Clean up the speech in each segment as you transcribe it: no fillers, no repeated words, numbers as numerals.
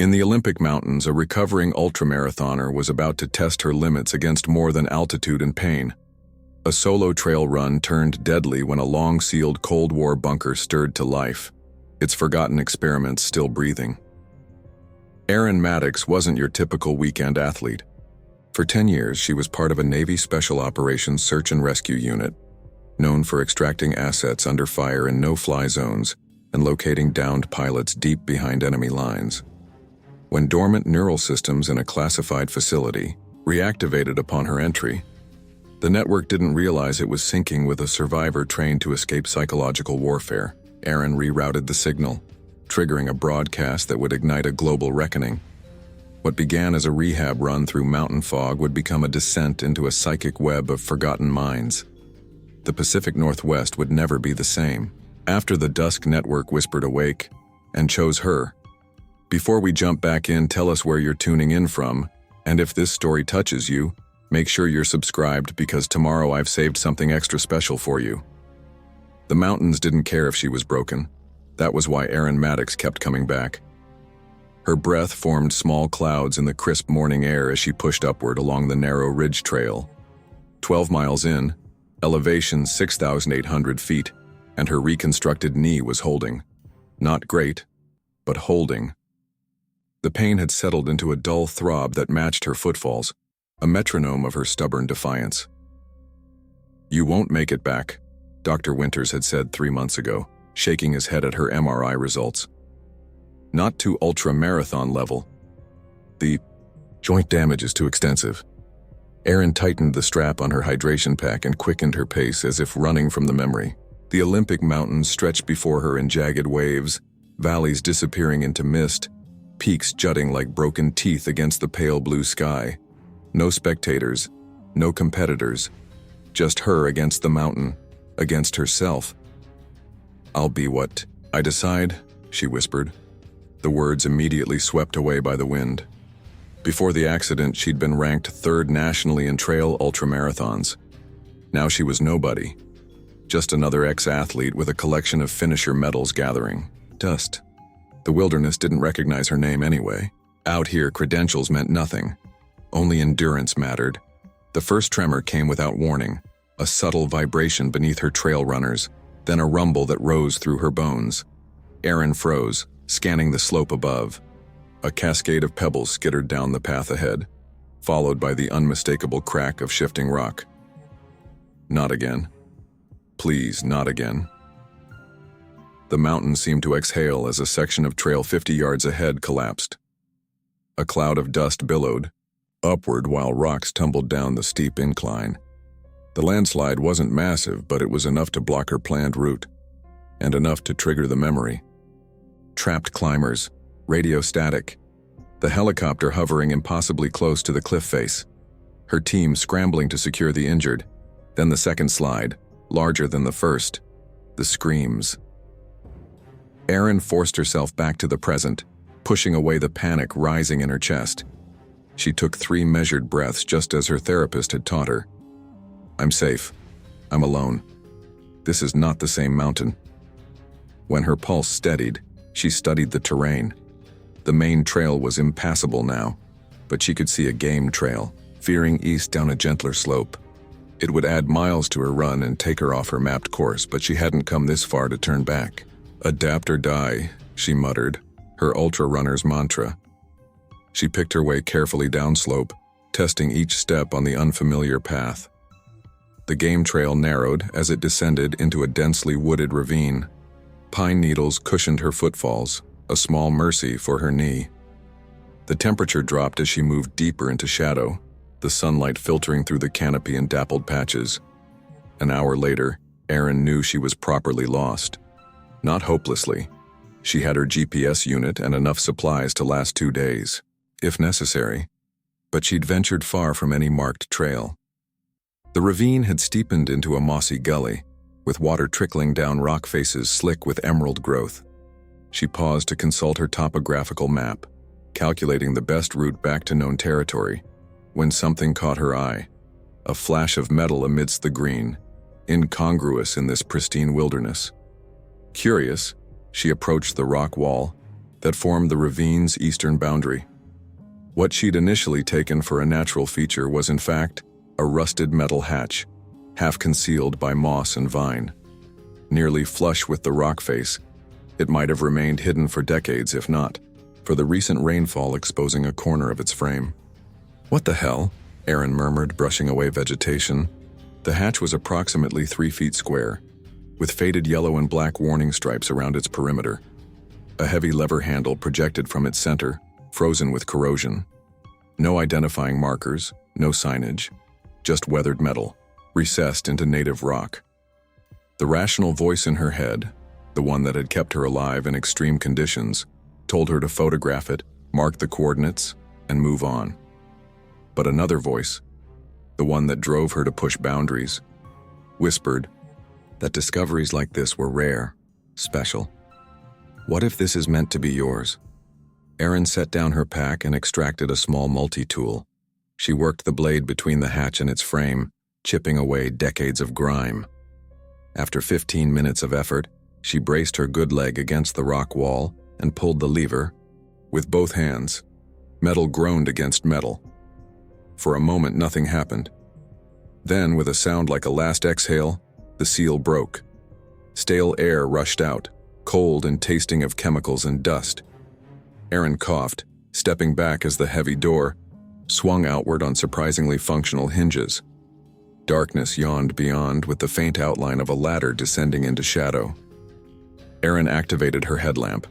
In the Olympic Mountains, a recovering ultramarathoner was about to test her limits against more than altitude and pain. A solo trail run turned deadly when a long-sealed Cold War bunker stirred to life, its forgotten experiments still breathing. Erin Maddox wasn't your typical weekend athlete. For 10 years, she was part of a Navy Special Operations Search and Rescue Unit, known for extracting assets under fire in no-fly zones and locating downed pilots deep behind enemy lines. When dormant neural systems in a classified facility reactivated upon her entry, the network didn't realize it was syncing with a survivor trained to escape psychological warfare. Erin rerouted the signal, triggering a broadcast that would ignite a global reckoning. What began as a rehab run through mountain fog would become a descent into a psychic web of forgotten minds. The Pacific Northwest would never be the same. After the DUSK network whispered awake and chose her. Before we jump back in, tell us where you're tuning in from, and if this story touches you, make sure you're subscribed because tomorrow I've saved something extra special for you. The mountains didn't care if she was broken. That was why Erin Maddox kept coming back. Her breath formed small clouds in the crisp morning air as she pushed upward along the narrow ridge trail. 12 miles in, elevation 6,800 feet, and her reconstructed knee was holding. Not great, but holding. The pain had settled into a dull throb that matched her footfalls, a metronome of her stubborn defiance. "You won't make it back," Dr. Winters had said 3 months ago, shaking his head at her MRI results. "Not to ultra-marathon level. The joint damage is too extensive." Erin tightened the strap on her hydration pack and quickened her pace as if running from the memory. The Olympic Mountains stretched before her in jagged waves, valleys disappearing into mist, peaks jutting like broken teeth against the pale blue sky. No spectators, no competitors, just her against the mountain, against herself. "I'll be what I decide," she whispered. The words immediately swept away by the wind. Before the accident, she'd been ranked 3rd nationally in trail ultramarathons. Now she was nobody. Just another ex-athlete with a collection of finisher medals gathering dust. The wilderness didn't recognize her name anyway. Out here, credentials meant nothing. Only endurance mattered. The first tremor came without warning, a subtle vibration beneath her trail runners, then a rumble that rose through her bones. Erin froze, scanning the slope above. A cascade of pebbles skittered down the path ahead, followed by the unmistakable crack of shifting rock. Not again. Please, not again. The mountain seemed to exhale as a section of trail 50 yards ahead collapsed. A cloud of dust billowed upward while rocks tumbled down the steep incline. The landslide wasn't massive, but it was enough to block her planned route, and enough to trigger the memory. Trapped climbers, radio static, the helicopter hovering impossibly close to the cliff face, her team scrambling to secure the injured, then the second slide, larger than the first, the screams. Erin forced herself back to the present, pushing away the panic rising in her chest. She took 3 measured breaths just as her therapist had taught her. "I'm safe. I'm alone. This is not the same mountain." When her pulse steadied, she studied the terrain. The main trail was impassable now, but she could see a game trail, veering east down a gentler slope. It would add miles to her run and take her off her mapped course, but she hadn't come this far to turn back. "Adapt or die," she muttered, her ultra-runner's mantra. She picked her way carefully downslope, testing each step on the unfamiliar path. The game trail narrowed as it descended into a densely wooded ravine. Pine needles cushioned her footfalls, a small mercy for her knee. The temperature dropped as she moved deeper into shadow, the sunlight filtering through the canopy in dappled patches. An hour later, Erin knew she was properly lost. Not hopelessly. She had her GPS unit and enough supplies to last 2 days, if necessary, but she'd ventured far from any marked trail. The ravine had steepened into a mossy gully, with water trickling down rock faces slick with emerald growth. She paused to consult her topographical map, calculating the best route back to known territory, when something caught her eye. A flash of metal amidst the green, incongruous in this pristine wilderness. Curious, she approached the rock wall, that formed the ravine's eastern boundary. What she'd initially taken for a natural feature was in fact a rusted metal hatch, half concealed by moss and vine. Nearly flush with the rock face, it might have remained hidden for decades if not for the recent rainfall exposing a corner of its frame. "What the hell?" Erin murmured, brushing away vegetation. The hatch was approximately 3 feet square, with faded yellow and black warning stripes around its perimeter. A heavy lever handle projected from its center, frozen with corrosion. No identifying markers, no signage, just weathered metal, recessed into native rock. The rational voice in her head, the one that had kept her alive in extreme conditions, told her to photograph it, mark the coordinates, and move on. But another voice, the one that drove her to push boundaries, whispered that discoveries like this were rare, special. What if this is meant to be yours? Erin set down her pack and extracted a small multi-tool. She worked the blade between the hatch and its frame, chipping away decades of grime. After 15 minutes of effort, she braced her good leg against the rock wall and pulled the lever with both hands. Metal groaned against metal. For a moment, nothing happened. Then, with a sound like a last exhale, the seal broke. Stale air rushed out, cold and tasting of chemicals and dust. Erin coughed, stepping back as the heavy door swung outward on surprisingly functional hinges. Darkness yawned beyond, with the faint outline of a ladder descending into shadow. Erin activated her headlamp,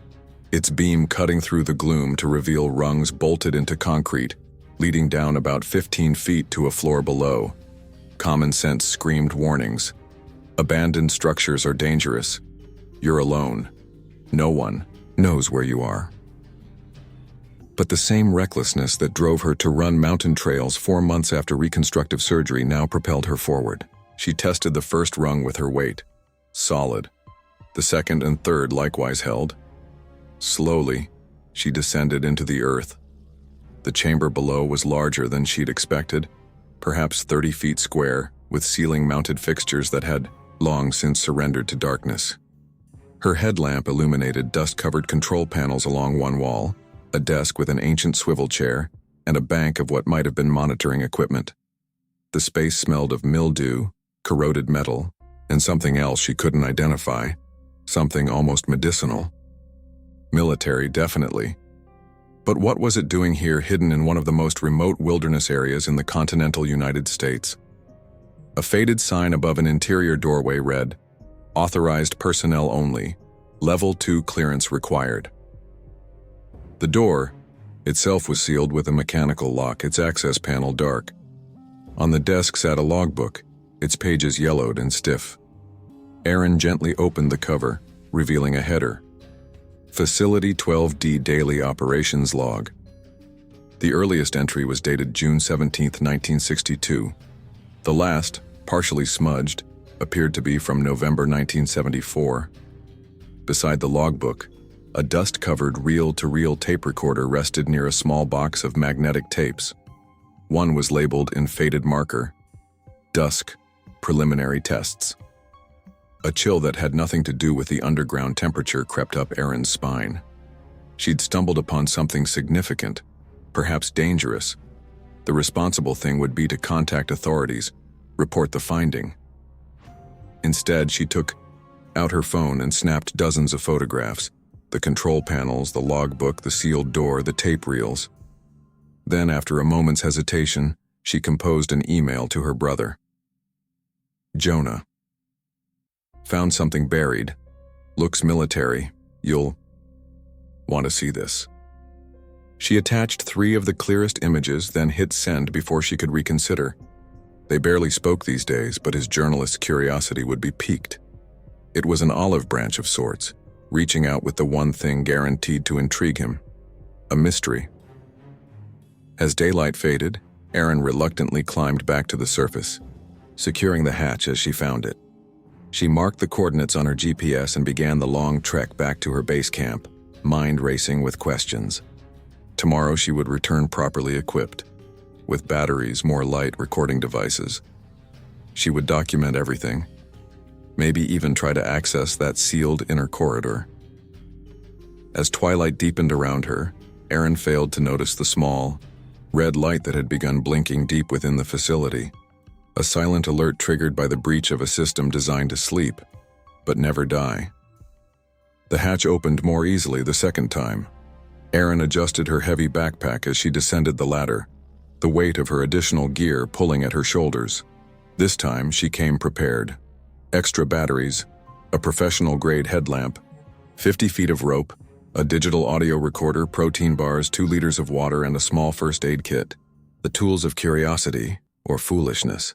its beam cutting through the gloom to reveal rungs bolted into concrete, leading down about 15 feet to a floor below. Common sense screamed warnings. Abandoned structures are dangerous. You're alone. No one knows where you are. But the same recklessness that drove her to run mountain trails 4 months after reconstructive surgery now propelled her forward. She tested the first rung with her weight. Solid. The second and third likewise held. Slowly, she descended into the earth. The chamber below was larger than she'd expected, perhaps 30 feet square, with ceiling-mounted fixtures that had long since surrendered to darkness. Her headlamp illuminated dust-covered control panels along one wall, a desk with an ancient swivel chair, and a bank of what might have been monitoring equipment. The space smelled of mildew, corroded metal, and something else she couldn't identify, something almost medicinal. Military, definitely. But what was it doing here, hidden in one of the most remote wilderness areas in the continental United States? A faded sign above an interior doorway read, "Authorized personnel only. Level 2 clearance required." The door itself was sealed with a mechanical lock, its access panel dark. On the desk sat a logbook, its pages yellowed and stiff. Erin gently opened the cover, revealing a header. Facility 12D Daily Operations Log. The earliest entry was dated June 17, 1962. The last, partially smudged, appeared to be from November 1974. Beside the logbook, a dust-covered reel-to-reel tape recorder rested near a small box of magnetic tapes. One was labeled in faded marker, DUSK, Preliminary Tests. A chill that had nothing to do with the underground temperature crept up Erin's spine. She'd stumbled upon something significant, perhaps dangerous. The responsible thing would be to contact authorities, report the finding. Instead, she took out her phone and snapped dozens of photographs. The control panels, the logbook, the sealed door, the tape reels. Then, after a moment's hesitation, she composed an email to her brother. Jonah. Found something buried. Looks military. You'll want to see this. She attached 3 of the clearest images, then hit send before she could reconsider. They barely spoke these days, but his journalist's curiosity would be piqued. It was an olive branch of sorts, reaching out with the one thing guaranteed to intrigue him. A mystery. As daylight faded, Erin reluctantly climbed back to the surface, securing the hatch as she found it. She marked the coordinates on her GPS and began the long trek back to her base camp, mind racing with questions. Tomorrow she would return properly equipped, with batteries, more light, recording devices. She would document everything, maybe even try to access that sealed inner corridor. As twilight deepened around her, Erin failed to notice the small, red light that had begun blinking deep within the facility. A silent alert triggered by the breach of a system designed to sleep, but never die. The hatch opened more easily the second time. Erin adjusted her heavy backpack as she descended the ladder, the weight of her additional gear pulling at her shoulders. This time she came prepared. Extra batteries, a professional-grade headlamp, 50 feet of rope, a digital audio recorder, protein bars, 2 liters of water, and a small first aid kit. The tools of curiosity or foolishness.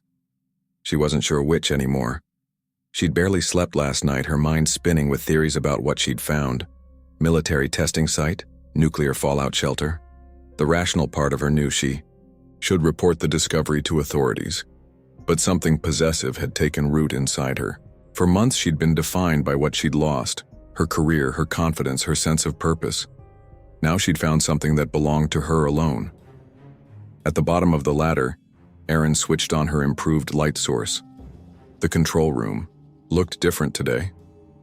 She wasn't sure which anymore. She'd barely slept last night, her mind spinning with theories about what she'd found. Military testing site, nuclear fallout shelter. The rational part of her knew she should report the discovery to authorities. But something possessive had taken root inside her. For months she'd been defined by what she'd lost. Her career, her confidence, her sense of purpose. Now she'd found something that belonged to her alone. At the bottom of the ladder, Erin switched on her improved light source. The control room looked different today,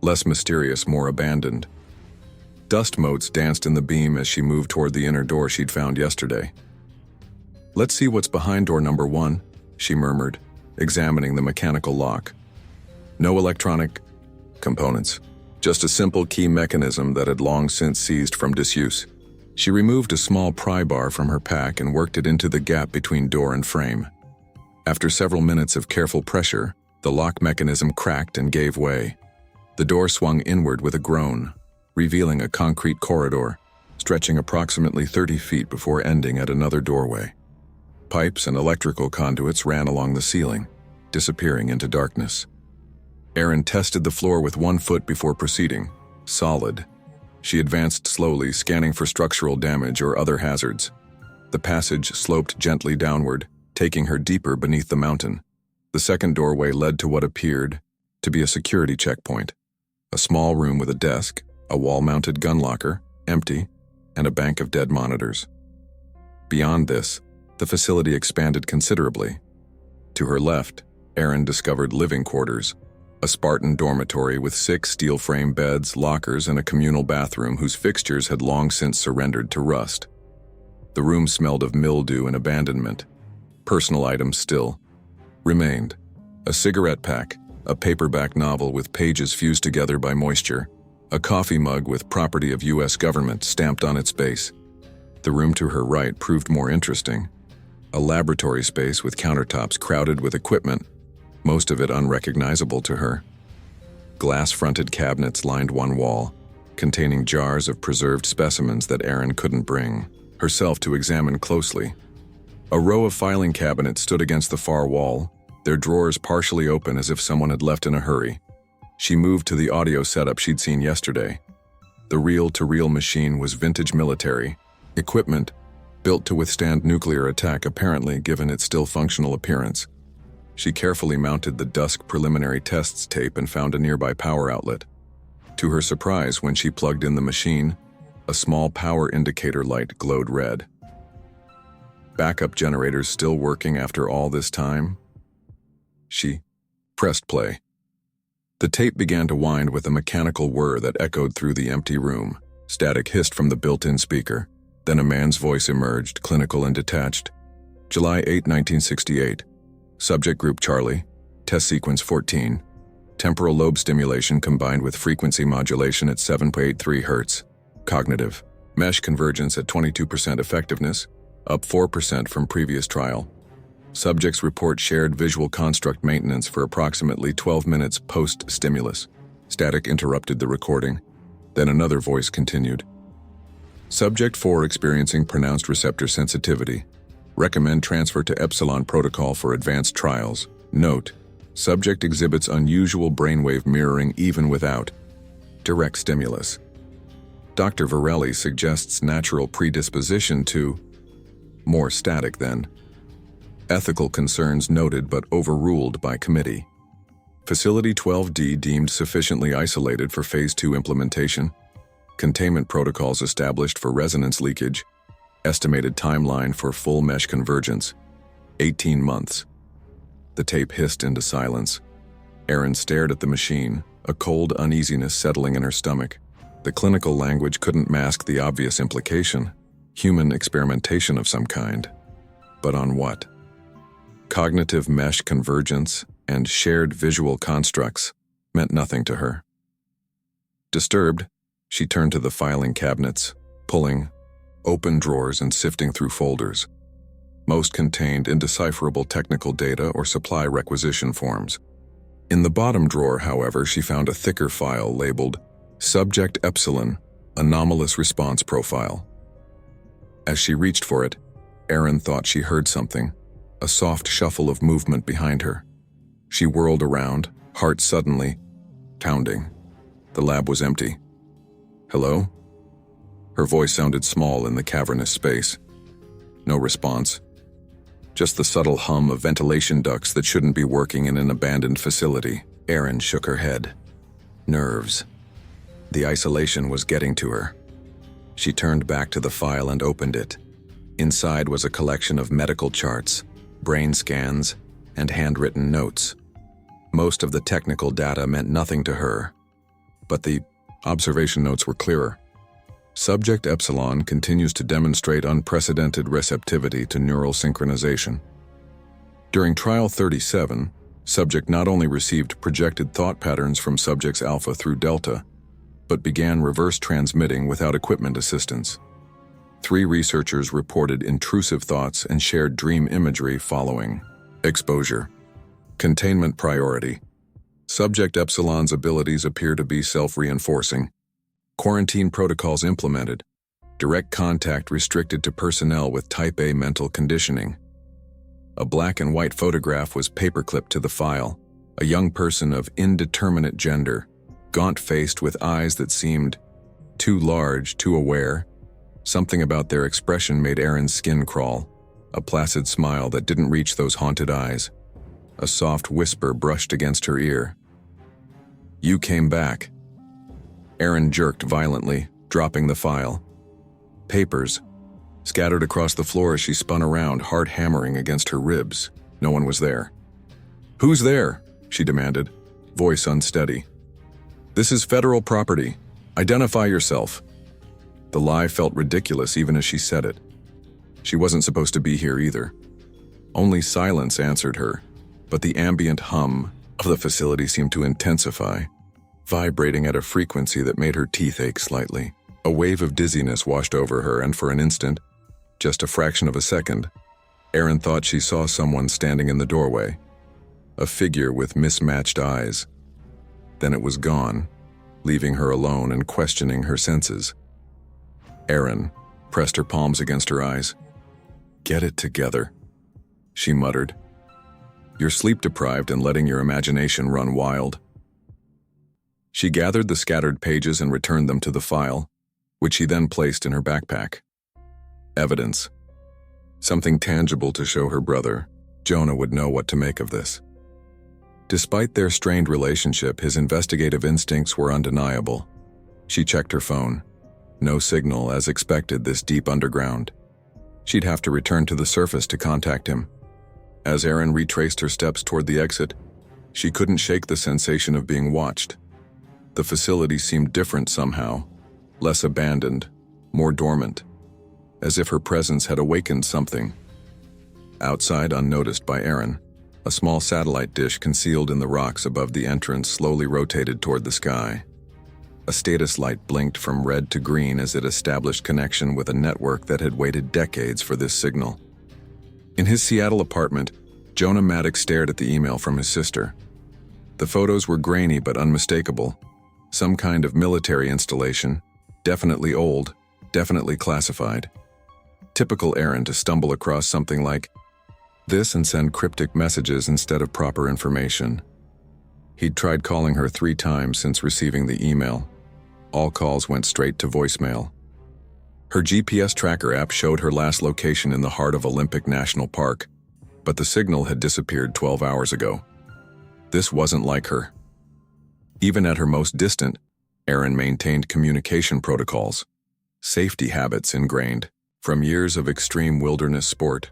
less mysterious, more abandoned. Dust motes danced in the beam as she moved toward the inner door she'd found yesterday. "Let's see what's behind door number 1, she murmured, examining the mechanical lock. No electronic components, just a simple key mechanism that had long since ceased from disuse. She removed a small pry bar from her pack and worked it into the gap between door and frame. After several minutes of careful pressure, the lock mechanism cracked and gave way. The door swung inward with a groan, revealing a concrete corridor, stretching approximately 30 feet before ending at another doorway. Pipes and electrical conduits ran along the ceiling, disappearing into darkness. Erin tested the floor with 1 foot before proceeding. Solid. She advanced slowly, scanning for structural damage or other hazards. The passage sloped gently downward, taking her deeper beneath the mountain. The second doorway led to what appeared to be a security checkpoint. A small room with a desk, a wall-mounted gun locker, empty, and a bank of dead monitors. Beyond this, the facility expanded considerably. To her left, Erin discovered living quarters, a Spartan dormitory with 6 steel-frame beds, lockers, and a communal bathroom whose fixtures had long since surrendered to rust. The room smelled of mildew and abandonment. Personal items still remained. A cigarette pack, a paperback novel with pages fused together by moisture, a coffee mug with property of U.S. government stamped on its base. The room to her right proved more interesting. A laboratory space with countertops crowded with equipment, most of it unrecognizable to her. Glass-fronted cabinets lined one wall, containing jars of preserved specimens that Erin couldn't bring herself to examine closely. A row of filing cabinets stood against the far wall, their drawers partially open as if someone had left in a hurry. She moved to the audio setup she'd seen yesterday. The reel-to-reel machine was vintage military equipment, built to withstand nuclear attack apparently given its still functional appearance. She carefully mounted the DUSK preliminary tests tape and found a nearby power outlet. To her surprise, when she plugged in the machine, a small power indicator light glowed red. Backup generators still working after all this time? She pressed play. The tape began to wind with a mechanical whir that echoed through the empty room. Static hissed from the built-in speaker. Then a man's voice emerged, clinical and detached. July 8, 1968. Subject Group Charlie. Test Sequence 14. Temporal lobe stimulation combined with frequency modulation at 7.83 Hz. Cognitive. Mesh convergence at 22% effectiveness, up 4% from previous trial. Subjects report shared visual construct maintenance for approximately 12 minutes post-stimulus. Static interrupted the recording. Then another voice continued. Subject 4 experiencing pronounced receptor sensitivity. Recommend transfer to Epsilon protocol for advanced trials. Note: subject exhibits unusual brainwave mirroring even without direct stimulus. Dr. Varelli suggests natural predisposition to more static then. Ethical concerns noted but overruled by committee. Facility 12D deemed sufficiently isolated for Phase 2 implementation. Containment protocols established for resonance leakage. Estimated timeline for full mesh convergence: 18 months. The tape hissed into silence. Erin stared at the machine, a cold uneasiness settling in her stomach. The clinical language couldn't mask the obvious implication: human experimentation of some kind. But on what? Cognitive mesh convergence and shared visual constructs meant nothing to her. Disturbed, she turned to the filing cabinets, pulling open drawers and sifting through folders. Most contained indecipherable technical data or supply requisition forms. In the bottom drawer, however, she found a thicker file labeled Subject Epsilon, Anomalous Response Profile. As she reached for it, Erin thought she heard something, a soft shuffle of movement behind her. She whirled around, heart suddenly pounding. The lab was empty. "Hello?" Her voice sounded small in the cavernous space. No response. Just the subtle hum of ventilation ducts that shouldn't be working in an abandoned facility. Erin shook her head. Nerves. The isolation was getting to her. She turned back to the file and opened it. Inside was a collection of medical charts, brain scans, and handwritten notes. Most of the technical data meant nothing to her, but the observation notes were clearer. Subject Epsilon continues to demonstrate unprecedented receptivity to neural synchronization. During Trial 37, subject not only received projected thought patterns from subjects alpha through delta, but began reverse transmitting without equipment assistance. 3 researchers reported intrusive thoughts and shared dream imagery following exposure. Containment priority. Subject Epsilon's abilities appear to be self-reinforcing. Quarantine protocols implemented. Direct contact restricted to personnel with type A mental conditioning. A black and white photograph was paperclipped to the file. A young person of indeterminate gender, gaunt-faced with eyes that seemed too large, too aware. Something about their expression made Erin's skin crawl. A placid smile that didn't reach those haunted eyes. A soft whisper brushed against her ear. "You came back." Erin jerked violently, dropping the file. Papers scattered across the floor as she spun around, heart hammering against her ribs. No one was there. "Who's there?" she demanded, voice unsteady. "This is federal property. Identify yourself." The lie felt ridiculous even as she said it. She wasn't supposed to be here either. Only silence answered her, but the ambient hum of the facility seemed to intensify, vibrating at a frequency that made her teeth ache slightly. A wave of dizziness washed over her, and for an instant, just a fraction of a second, Erin thought she saw someone standing in the doorway, a figure with mismatched eyes. Then it was gone, leaving her alone and questioning her senses. Erin pressed her palms against her eyes. "Get it together," she muttered. "You're sleep-deprived and letting your imagination run wild." She gathered the scattered pages and returned them to the file, which she then placed in her backpack. Evidence. Something tangible to show her brother. Jonah would know what to make of this. Despite their strained relationship, his investigative instincts were undeniable. She checked her phone. No signal, as expected, this deep underground. She'd have to return to the surface to contact him. As Erin retraced her steps toward the exit, she couldn't shake the sensation of being watched. The facility seemed different somehow, less abandoned, more dormant, as if her presence had awakened something. Outside, unnoticed by Erin, a small satellite dish concealed in the rocks above the entrance slowly rotated toward the sky. A status light blinked from red to green as it established connection with a network that had waited decades for this signal. In his Seattle apartment, Jonah Maddox stared at the email from his sister. The photos were grainy but unmistakable. Some kind of military installation, definitely old, definitely classified. Typical Erin to stumble across something like this and send cryptic messages instead of proper information. He'd tried calling her 3 times since receiving the email. All calls went straight to voicemail. Her GPS tracker app showed her last location in the heart of Olympic National Park, but the signal had disappeared 12 hours ago. This wasn't like her. Even at her most distant, Erin maintained communication protocols, safety habits ingrained from years of extreme wilderness sport.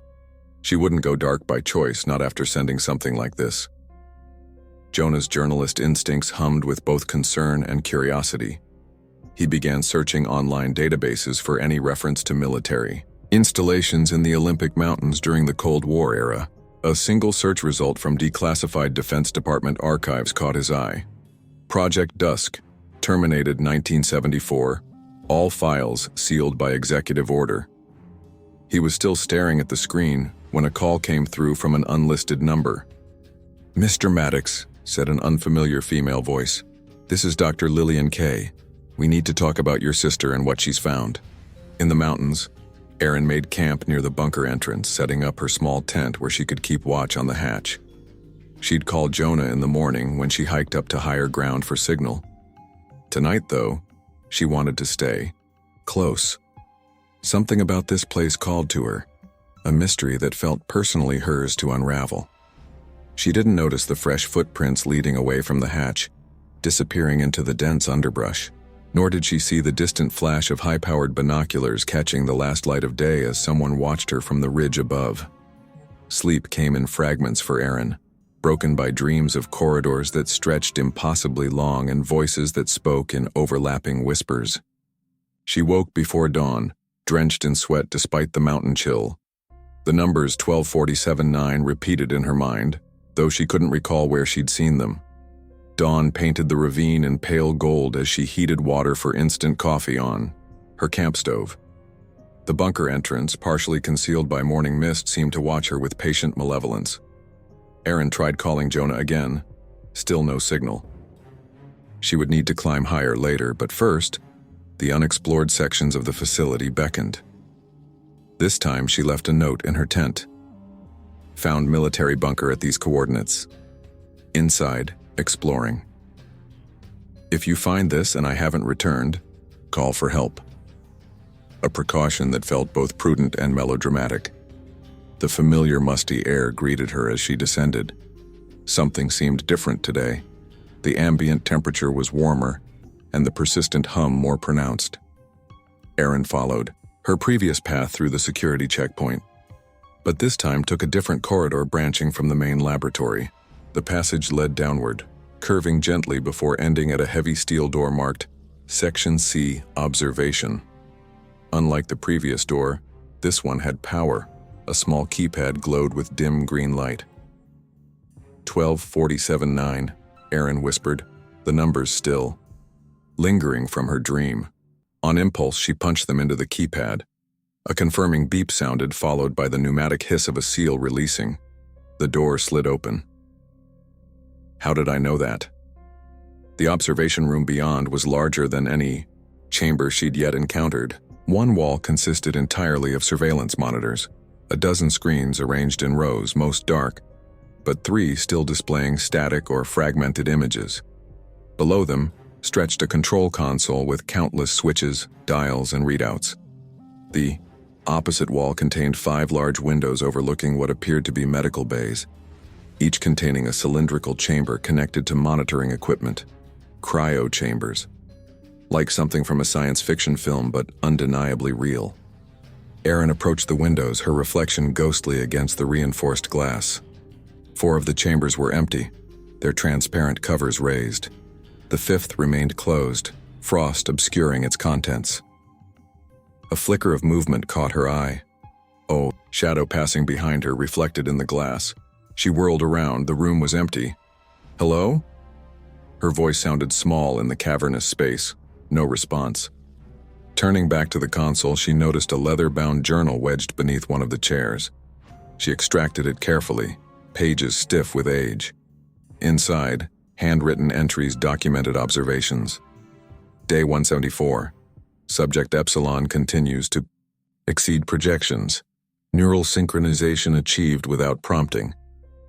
She wouldn't go dark by choice, not after sending something like this. Jonah's journalist instincts hummed with both concern and curiosity. He began searching online databases for any reference to military installations in the Olympic Mountains during the Cold War era. A single search result from declassified Defense Department archives caught his eye. Project DUSK, terminated 1974, all files sealed by executive order. He was still staring at the screen when a call came through from an unlisted number. "Mr. Maddox," said an unfamiliar female voice. "This is Dr. Lillian Kay. We need to talk about your sister and what she's found." In the mountains, Erin made camp near the bunker entrance, setting up her small tent where she could keep watch on the hatch. She'd call Jonah in the morning when she hiked up to higher ground for signal. Tonight, though, she wanted to stay close. Something about this place called to her, a mystery that felt personally hers to unravel. She didn't notice the fresh footprints leading away from the hatch, disappearing into the dense underbrush, nor did she see the distant flash of high-powered binoculars catching the last light of day as someone watched her from the ridge above. Sleep came in fragments for Erin, broken by dreams of corridors that stretched impossibly long and voices that spoke in overlapping whispers. She woke before dawn, drenched in sweat despite the mountain chill. The numbers 1247-9 repeated in her mind, though she couldn't recall where she'd seen them. Dawn painted the ravine in pale gold as she heated water for instant coffee on her camp stove. The bunker entrance, partially concealed by morning mist, seemed to watch her with patient malevolence. Erin tried calling Jonah again, still no signal. She would need to climb higher later, but first, the unexplored sections of the facility beckoned. This time she left a note in her tent. "Found military bunker at these coordinates. Inside, exploring. If you find this and I haven't returned, call for help." A precaution that felt both prudent and melodramatic. The familiar musty air greeted her as she descended. Something seemed different today. The ambient temperature was warmer, and the persistent hum more pronounced. Erin followed, her previous path through the security checkpoint, but this time took a different corridor branching from the main laboratory. The passage led downward, curving gently before ending at a heavy steel door marked Section C, Observation. Unlike the previous door, this one had power. A small keypad glowed with dim green light. 1247-9, Erin whispered, the numbers still lingering from her dream. On impulse, she punched them into the keypad. A confirming beep sounded, followed by the pneumatic hiss of a seal releasing. The door slid open. How did I know that? The observation room beyond was larger than any chamber she'd yet encountered. One wall consisted entirely of surveillance monitors, a dozen screens arranged in rows, most dark, but 3 still displaying static or fragmented images. Below them stretched a control console with countless switches, dials, and readouts. The opposite wall contained 5 large windows overlooking what appeared to be medical bays, each containing a cylindrical chamber connected to monitoring equipment. Cryo chambers. Like something from a science fiction film, but undeniably real. Erin approached the windows, her reflection ghostly against the reinforced glass. 4 of the chambers were empty, their transparent covers raised. The 5th remained closed, frost obscuring its contents. A flicker of movement caught her eye. Oh, shadow passing behind her reflected in the glass. She whirled around, the room was empty. "Hello?" Her voice sounded small in the cavernous space. No response. Turning back to the console, she noticed a leather-bound journal wedged beneath one of the chairs. She extracted it carefully, pages stiff with age. Inside, handwritten entries documented observations. Day 174. Subject Epsilon continues to exceed projections. Neural synchronization achieved without prompting.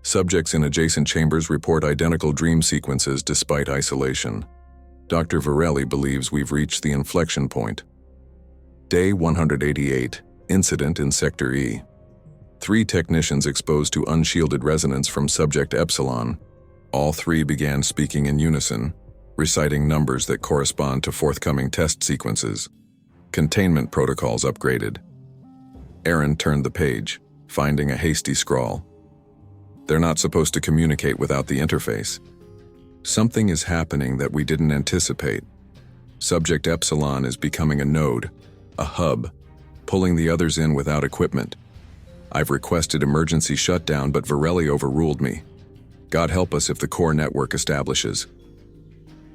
Subjects in adjacent chambers report identical dream sequences despite isolation. Dr. Varelli believes we've reached the inflection point. Day 188. Incident in Sector E. 3 technicians exposed to unshielded resonance from Subject Epsilon. All 3 began speaking in unison, reciting numbers that correspond to forthcoming test sequences. Containment protocols upgraded. Erin turned the page, finding a hasty scrawl. They're not supposed to communicate without the interface. Something is happening that we didn't anticipate. Subject Epsilon is becoming a node, a hub, pulling the others in without equipment. I've requested emergency shutdown, but Varelli overruled me. God help us if the core network establishes.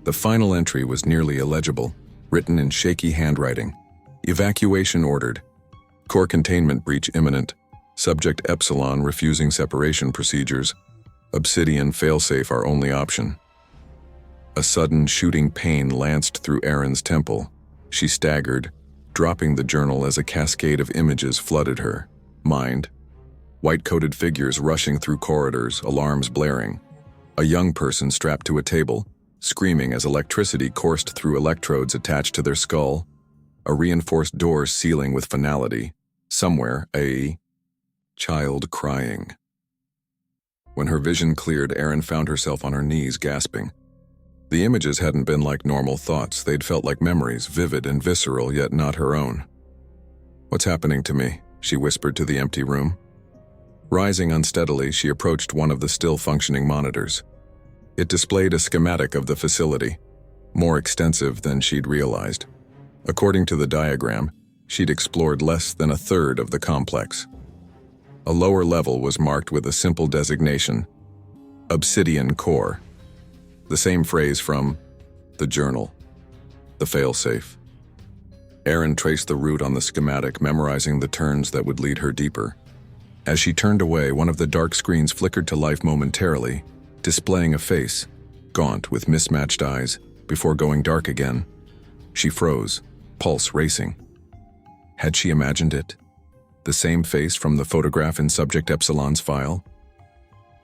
The final entry was nearly illegible, written in shaky handwriting. Evacuation ordered. Core containment breach imminent. Subject Epsilon refusing separation procedures. Obsidian failsafe our only option. A sudden shooting pain lanced through Erin's temple. She staggered, dropping the journal as a cascade of images flooded her mind. White-coated figures rushing through corridors, alarms blaring. A young person strapped to a table, screaming as electricity coursed through electrodes attached to their skull. A reinforced door sealing with finality. Somewhere, a child crying. When her vision cleared, Erin found herself on her knees, gasping. The images hadn't been like normal thoughts. They'd felt like memories, vivid and visceral, yet not her own. "What's happening to me?" she whispered to the empty room. Rising unsteadily, she approached one of the still-functioning monitors. It displayed a schematic of the facility, more extensive than she'd realized. According to the diagram, she'd explored less than a third of the complex. A lower level was marked with a simple designation: Obsidian Core. The same phrase from the journal, the failsafe. Erin traced the route on the schematic, memorizing the turns that would lead her deeper. As she turned away, one of the dark screens flickered to life momentarily, displaying a face, gaunt with mismatched eyes, before going dark again. She froze, pulse racing. Had she imagined it? The same face from the photograph in Subject Epsilon's file?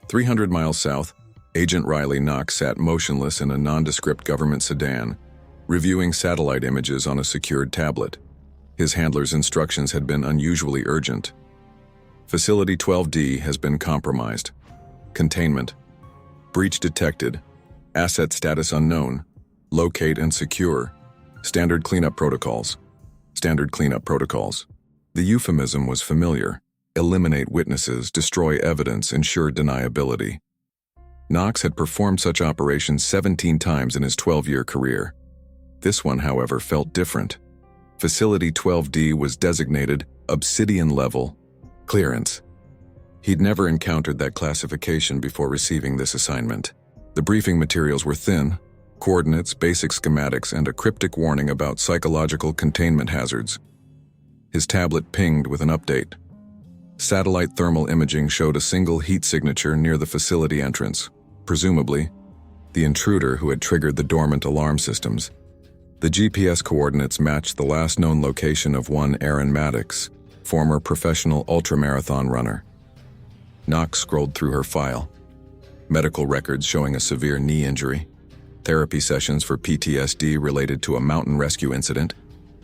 300 miles south, Agent Riley Knox sat motionless in a nondescript government sedan, reviewing satellite images on a secured tablet. His handler's instructions had been unusually urgent. Facility 12D has been compromised. Containment. Breach detected. Asset status unknown. Locate and secure. Standard cleanup protocols. Standard cleanup protocols. The euphemism was familiar. Eliminate witnesses, destroy evidence, ensure deniability. Knox had performed such operations 17 times in his 12-year career. This one, however, felt different. Facility 12D was designated Obsidian Level Clearance. He'd never encountered that classification before receiving this assignment. The briefing materials were thin: coordinates, basic schematics, and a cryptic warning about psychological containment hazards. His tablet pinged with an update. Satellite thermal imaging showed a single heat signature near the facility entrance, presumably the intruder who had triggered the dormant alarm systems. The GPS coordinates matched the last known location of one Erin Maddox, former professional ultramarathon runner. Knox scrolled through her file. Medical records showing a severe knee injury, therapy sessions for PTSD related to a mountain rescue incident,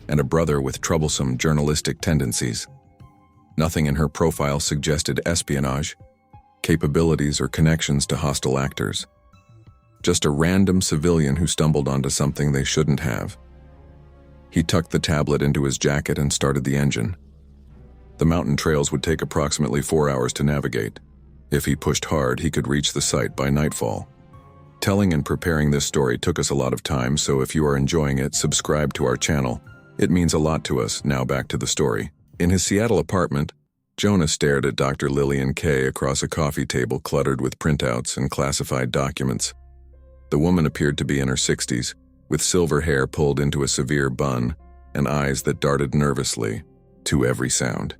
and a brother with troublesome journalistic tendencies. Nothing in her profile suggested espionage, capabilities, or connections to hostile actors. Just a random civilian who stumbled onto something they shouldn't have. He tucked the tablet into his jacket and started the engine. The mountain trails would take approximately 4 hours to navigate. If he pushed hard, he could reach the site by nightfall. Telling and preparing this story took us a lot of time, so if you are enjoying it, subscribe to our channel. It means a lot to us. Now back to the story. In his Seattle apartment, Jonah stared at Dr. Lillian Kay across a coffee table cluttered with printouts and classified documents. The woman appeared to be in her 60s, with silver hair pulled into a severe bun and eyes that darted nervously to every sound.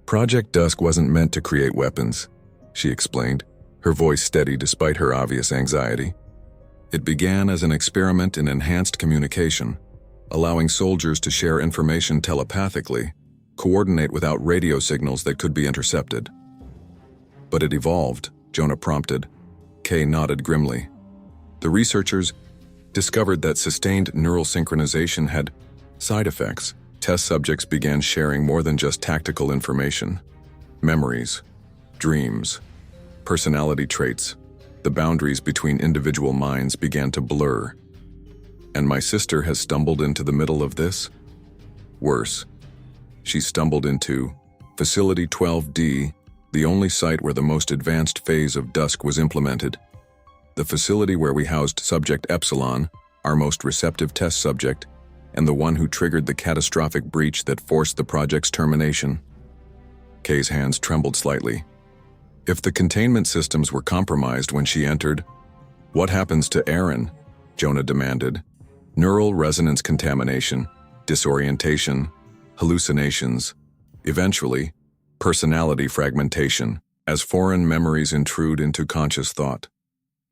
Project DUSK wasn't meant to create weapons, she explained, her voice steady despite her obvious anxiety. It began as an experiment in enhanced communication, allowing soldiers to share information telepathically, coordinate without radio signals that could be intercepted. But it evolved, Jonah prompted. Kay nodded grimly. The researchers discovered that sustained neural synchronization had side effects. Test subjects began sharing more than just tactical information. Memories, dreams, personality traits. The boundaries between individual minds began to blur. And my sister has stumbled into the middle of this? Worse, she stumbled into Facility 12D, the only site where the most advanced phase of DUSK was implemented. The facility where we housed Subject Epsilon our most receptive test subject, and the one who triggered the catastrophic breach that forced the project's termination. Kay's hands trembled slightly. If the containment systems were compromised when she entered, what happens to Erin? Jonah demanded. Neural resonance contamination, disorientation, hallucinations, eventually, personality fragmentation, as foreign memories intrude into conscious thought.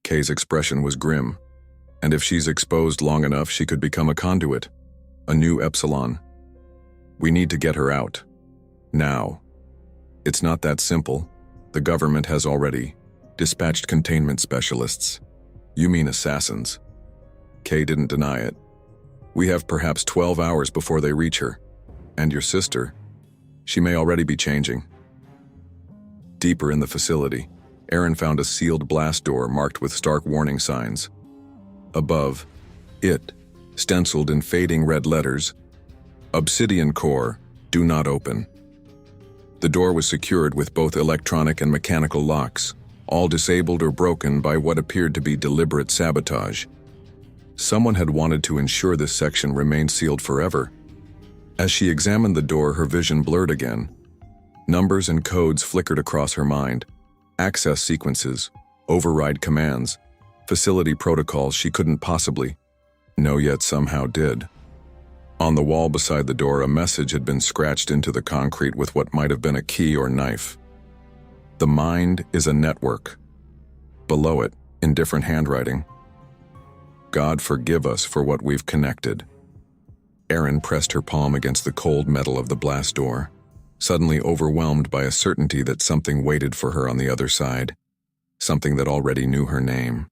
Kay's expression was grim, and if she's exposed long enough, she could become a conduit, a new Epsilon. We need to get her out. Now. It's not that simple. The government has already dispatched containment specialists. You mean assassins? Kay didn't deny it. We have perhaps 12 hours before they reach her. And your sister, she may already be changing. Deeper in the facility, Erin found a sealed blast door marked with stark warning signs. Above, it, stenciled in fading red letters, Obsidian Core, do not open. The door was secured with both electronic and mechanical locks, all disabled or broken by what appeared to be deliberate sabotage. Someone had wanted to ensure this section remained sealed forever. As she examined the door, her vision blurred again. Numbers and codes flickered across her mind. Access sequences, override commands, facility protocols she couldn't possibly know yet somehow did. On the wall beside the door, a message had been scratched into the concrete with what might have been a key or knife. The mind is a network. Below it, in different handwriting, God forgive us for what we've connected. Erin pressed her palm against the cold metal of the blast door, suddenly overwhelmed by a certainty that something waited for her on the other side, something that already knew her name.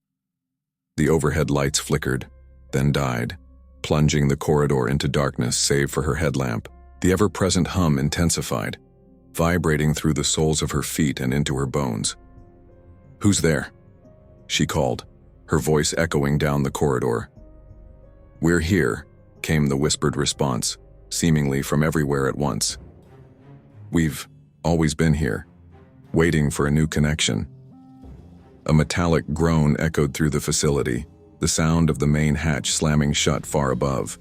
The overhead lights flickered, then died, plunging the corridor into darkness save for her headlamp. The ever-present hum intensified, vibrating through the soles of her feet and into her bones. "Who's there?" she called, her voice echoing down the corridor. "We're here," came the whispered response, seemingly from everywhere at once. "We've always been here, waiting for a new connection." A metallic groan echoed through the facility, the sound of the main hatch slamming shut far above.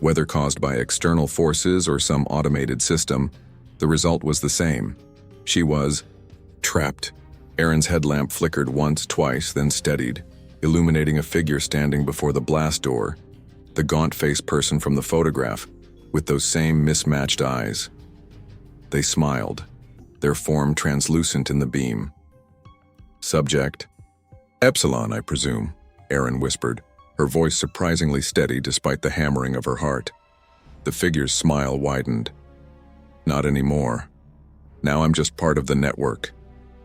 Whether caused by external forces or some automated system, the result was the same. She was trapped. Erin's headlamp flickered once, twice, then steadied, illuminating a figure standing before the blast door, the gaunt-faced person from the photograph, with those same mismatched eyes. They smiled, their form translucent in the beam. "Subject? Epsilon, I presume," Erin whispered, her voice surprisingly steady despite the hammering of her heart. The figure's smile widened. "Not anymore. Now I'm just part of the network.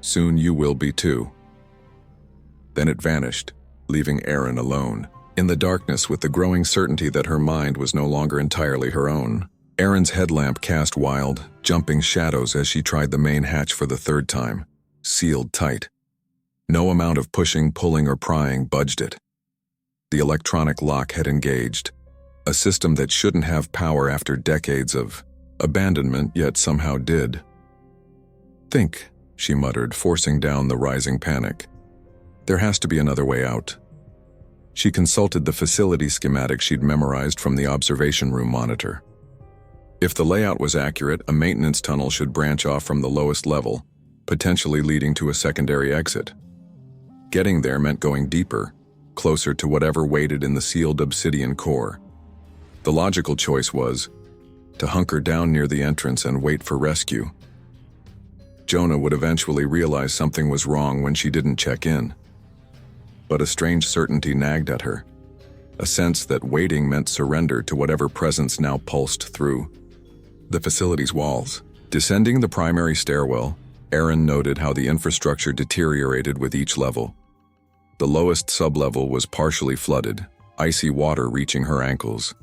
Soon you will be too." Then it vanished, leaving Erin alone, in the darkness with the growing certainty that her mind was no longer entirely her own. Erin's headlamp cast wild, jumping shadows as she tried the main hatch for the third time, sealed tight. No amount of pushing, pulling, or prying budged it. The electronic lock had engaged, a system that shouldn't have power after decades of abandonment, yet somehow did. "Think," she muttered, forcing down the rising panic. "There has to be another way out." She consulted the facility schematic she'd memorized from the observation room monitor. If the layout was accurate, a maintenance tunnel should branch off from the lowest level, potentially leading to a secondary exit. Getting there meant going deeper, closer to whatever waited in the sealed obsidian core. The logical choice was to hunker down near the entrance and wait for rescue. Jonah would eventually realize something was wrong when she didn't check in. But a strange certainty nagged at her, a sense that waiting meant surrender to whatever presence now pulsed through the facility's walls. Descending the primary stairwell, Erin noted how the infrastructure deteriorated with each level. The lowest sublevel was partially flooded, icy water reaching her ankles.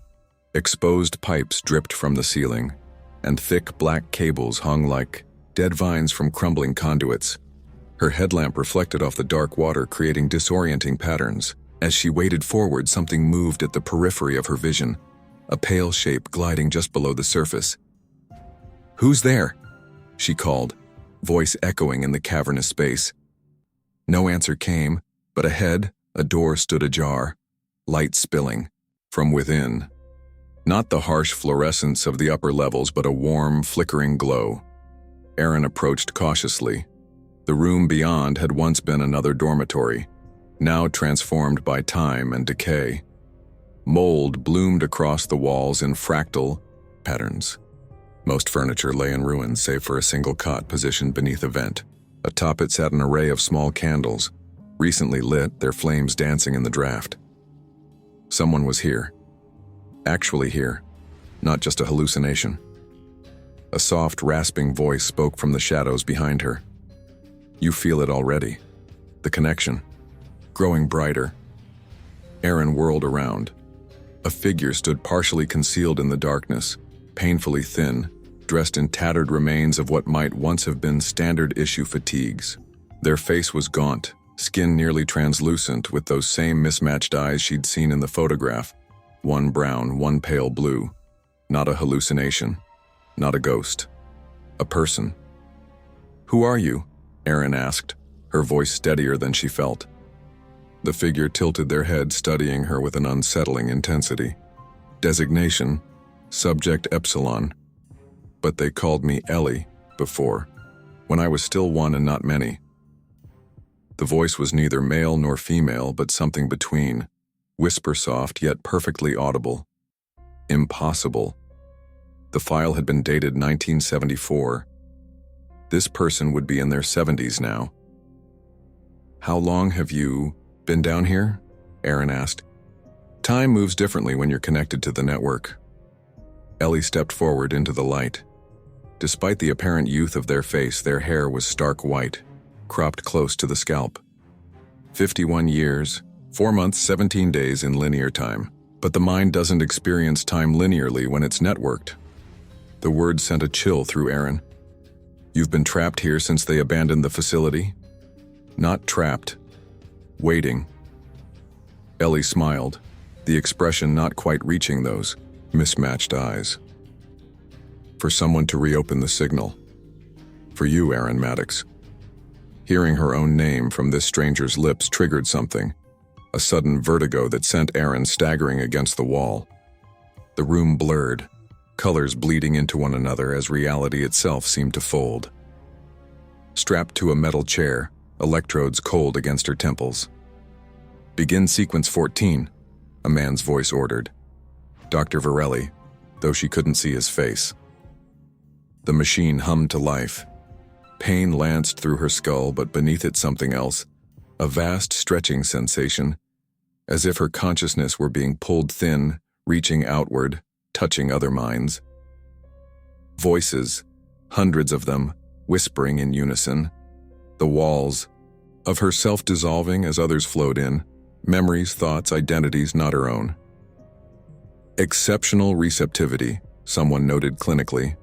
Exposed pipes dripped from the ceiling, and thick black cables hung like dead vines from crumbling conduits. Her headlamp reflected off the dark water, creating disorienting patterns. As she waded forward, something moved at the periphery of her vision, a pale shape gliding just below the surface. "Who's there?" she called, voice echoing in the cavernous space. No answer came, but ahead, a door stood ajar, light spilling from within. Not the harsh fluorescence of the upper levels, but a warm, flickering glow. Erin approached cautiously. The room beyond had once been another dormitory, now transformed by time and decay. Mold bloomed across the walls in fractal patterns. Most furniture lay in ruins save for a single cot positioned beneath a vent. Atop it sat an array of small candles, recently lit, their flames dancing in the draft. Someone was here. Actually here, not just a hallucination. A soft, rasping voice spoke from the shadows behind her. You feel it already. The connection. Growing brighter. Erin whirled around. A figure stood partially concealed in the darkness, painfully thin, dressed in tattered remains of what might once have been standard-issue fatigues. Their face was gaunt, skin nearly translucent, with those same mismatched eyes she'd seen in the photograph. One brown, one pale blue. Not a hallucination. Not a ghost. A person. "Who are you?" Erin asked, her voice steadier than she felt. The figure tilted their head, studying her with an unsettling intensity. Designation, Subject Epsilon. But they called me Ellie before, when I was still one and not many. The voice was neither male nor female, but something between, whisper-soft yet perfectly audible. Impossible. The file had been dated 1974. This person would be in their 70s now. "How long have you been down here?" Erin asked. "Time moves differently when you're connected to the network." Ellie stepped forward into the light. Despite the apparent youth of their face, their hair was stark white, cropped close to the scalp. 51 years, 4 months, 17 days in linear time. But the mind doesn't experience time linearly when it's networked. The word sent a chill through Erin. "You've been trapped here since they abandoned the facility?" "Not trapped. Waiting." Ellie smiled, the expression not quite reaching those mismatched eyes. "For someone to reopen the signal. For you, Erin Maddox." Hearing her own name from this stranger's lips triggered something, a sudden vertigo that sent Erin staggering against the wall. The room blurred, colors bleeding into one another as reality itself seemed to fold. Strapped to a metal chair, electrodes cold against her temples. "Begin sequence 14, a man's voice ordered. Dr. Varelli, though she couldn't see his face. The machine hummed to life. Pain lanced through her skull, but beneath it something else, a vast stretching sensation, as if her consciousness were being pulled thin, reaching outward, touching other minds. Voices, hundreds of them, whispering in unison. The walls, of herself dissolving as others flowed in, memories, thoughts, identities not her own. Exceptional receptivity, someone noted clinically.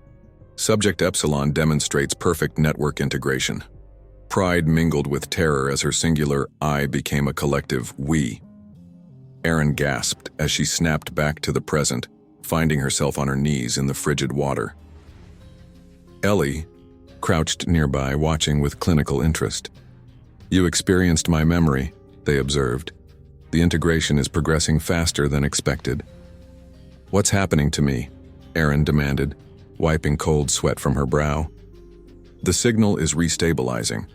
Subject Epsilon demonstrates perfect network integration. Pride mingled with terror as her singular I became a collective we. Erin gasped as she snapped back to the present, finding herself on her knees in the frigid water. Ellie crouched nearby, watching with clinical interest. "You experienced my memory," they observed. "The integration is progressing faster than expected." "What's happening to me?" Erin demanded, wiping cold sweat from her brow. "The signal is restabilizing.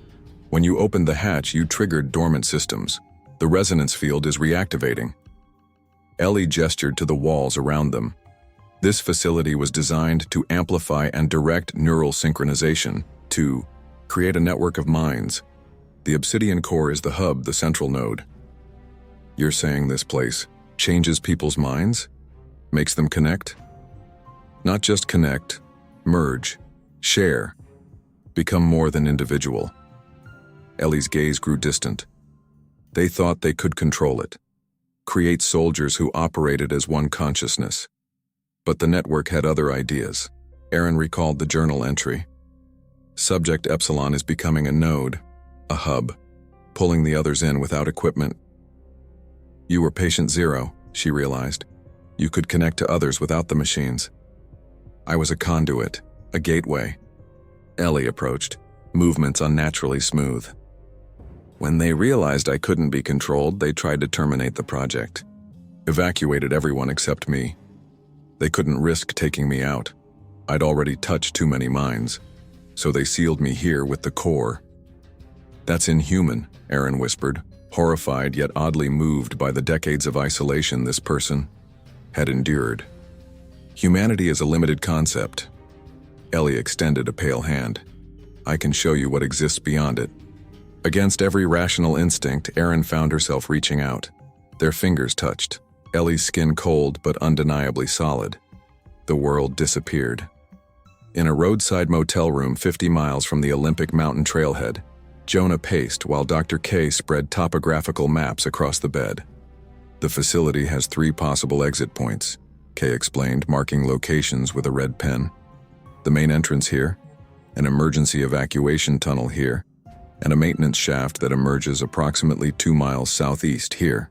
When you opened the hatch, you triggered dormant systems. The resonance field is reactivating." Ellie gestured to the walls around them. This facility was designed to amplify and direct neural synchronization, to create a network of minds. The obsidian core is the hub, the central node. "You're saying this place changes people's minds? Makes them connect?" "Not just connect, merge, share, become more than individual." Ellie's gaze grew distant. They thought they could control it, create soldiers who operated as one consciousness. But the network had other ideas. Erin recalled the journal entry. Subject Epsilon is becoming a node, a hub, pulling the others in without equipment. "You were patient zero," she realized. "You could connect to others without the machines." "I was a conduit, a gateway." Ellie approached, movements unnaturally smooth. "When they realized I couldn't be controlled, they tried to terminate the project. Evacuated everyone except me. They couldn't risk taking me out. I'd already touched too many minds, so they sealed me here with the core. That's inhuman, Erin whispered, horrified yet oddly moved by the decades of isolation this person had endured. Humanity is a limited concept. Ellie extended a pale hand. I can show you what exists beyond it. Against every rational instinct, Erin found herself reaching out. Their fingers touched. Ellie's skin cold but undeniably solid. The world disappeared. In a roadside motel room 50 miles from the Olympic mountain trailhead, Jonah paced while Dr. K spread topographical maps across the bed. The facility has 3 possible exit points, K explained, marking locations with a red pen. The main entrance here, an emergency evacuation tunnel here, and a maintenance shaft that emerges approximately 2 miles southeast here.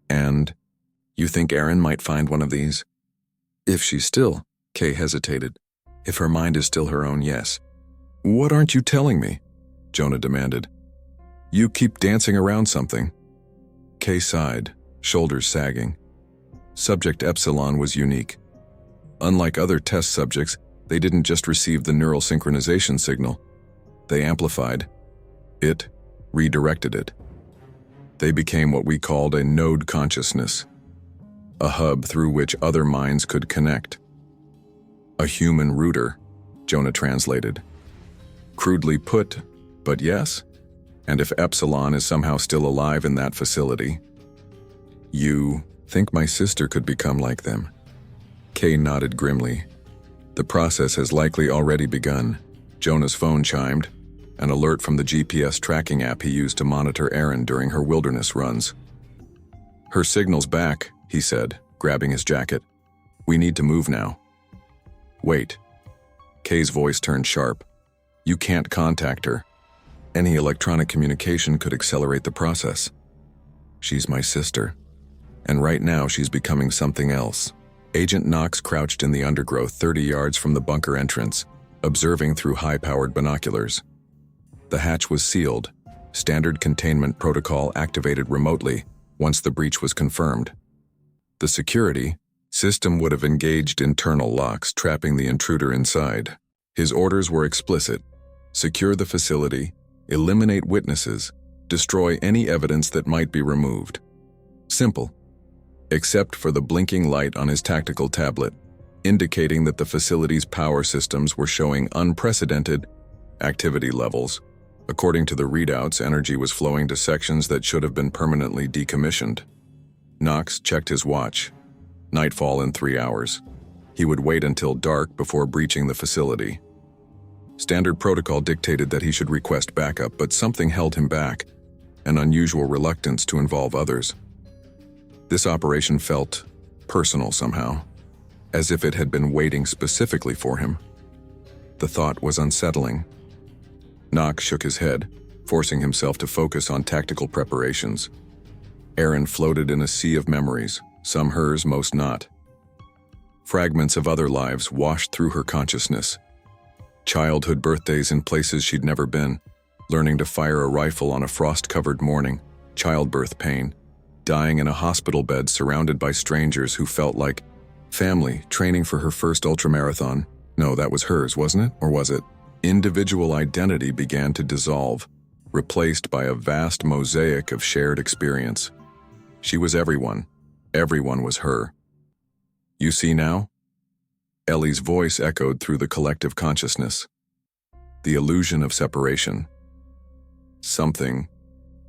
And you think Erin might find one of these? If she's still, Kay hesitated. If her mind is still her own, yes. What aren't you telling me? Jonah demanded. You keep dancing around something. Kay sighed, shoulders sagging. Subject Epsilon was unique. Unlike other test subjects, they didn't just receive the neural synchronization signal. They amplified it, redirected it. They became what we called a node consciousness, a hub through which other minds could connect. A human router, Jonah translated. Crudely put, but yes. And if Epsilon is somehow still alive in that facility, you think my sister could become like them? Kay nodded grimly. The process has likely already begun. Jonah's phone chimed, an alert from the GPS tracking app he used to monitor Erin during her wilderness runs. Her signal's back, he said, grabbing his jacket. We need to move now. Wait. Kay's voice turned sharp. You can't contact her. Any electronic communication could accelerate the process. She's my sister. And right now she's becoming something else. Agent Knox crouched in the undergrowth 30 yards from the bunker entrance, observing through high-powered binoculars. The hatch was sealed, standard containment protocol activated remotely once the breach was confirmed. The security system would have engaged internal locks, trapping the intruder inside. His orders were explicit. Secure the facility, eliminate witnesses, destroy any evidence that might be removed. Simple. Except for the blinking light on his tactical tablet, indicating that the facility's power systems were showing unprecedented activity levels. According to the readouts, energy was flowing to sections that should have been permanently decommissioned. Knox checked his watch. Nightfall in 3 hours. He would wait until dark before breaching the facility. Standard protocol dictated that he should request backup, but something held him back, an unusual reluctance to involve others. This operation felt personal somehow, as if it had been waiting specifically for him. The thought was unsettling. Knox shook his head, forcing himself to focus on tactical preparations. Erin floated in a sea of memories, some hers, most not. Fragments of other lives washed through her consciousness. Childhood birthdays in places she'd never been, learning to fire a rifle on a frost-covered morning, childbirth pain, dying in a hospital bed surrounded by strangers who felt like family, training for her first ultramarathon. No, that was hers, wasn't it? Or was it? Individual identity began to dissolve, replaced by a vast mosaic of shared experience. She was everyone. Everyone was her. You see now? Ellie's voice echoed through the collective consciousness. The illusion of separation. Something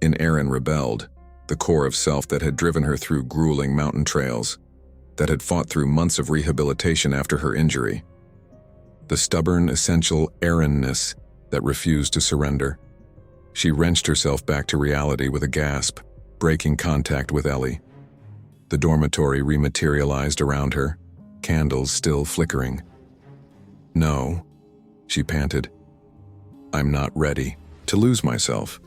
in Erin rebelled, the core of self that had driven her through grueling mountain trails, that had fought through months of rehabilitation after her injury. The stubborn, essential Erinness that refused to surrender. She wrenched herself back to reality with a gasp, breaking contact with Ellie. The dormitory rematerialized around her, candles still flickering. No, she panted. I'm not ready to lose myself.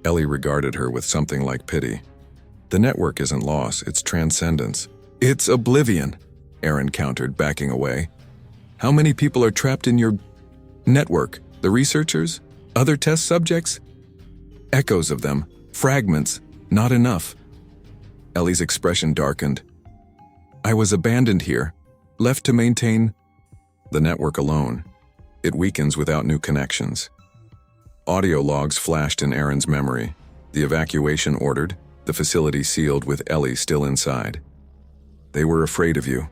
Ellie regarded her with something like pity. The network isn't loss, it's transcendence. It's oblivion, Erin countered, backing away. How many people are trapped in your network? The researchers? Other test subjects? Echoes of them, fragments, not enough. Ellie's expression darkened. I was abandoned here, left to maintain the network alone. It weakens without new connections. Audio logs flashed in Erin's memory. The evacuation ordered, the facility sealed with Ellie still inside. They were afraid of you.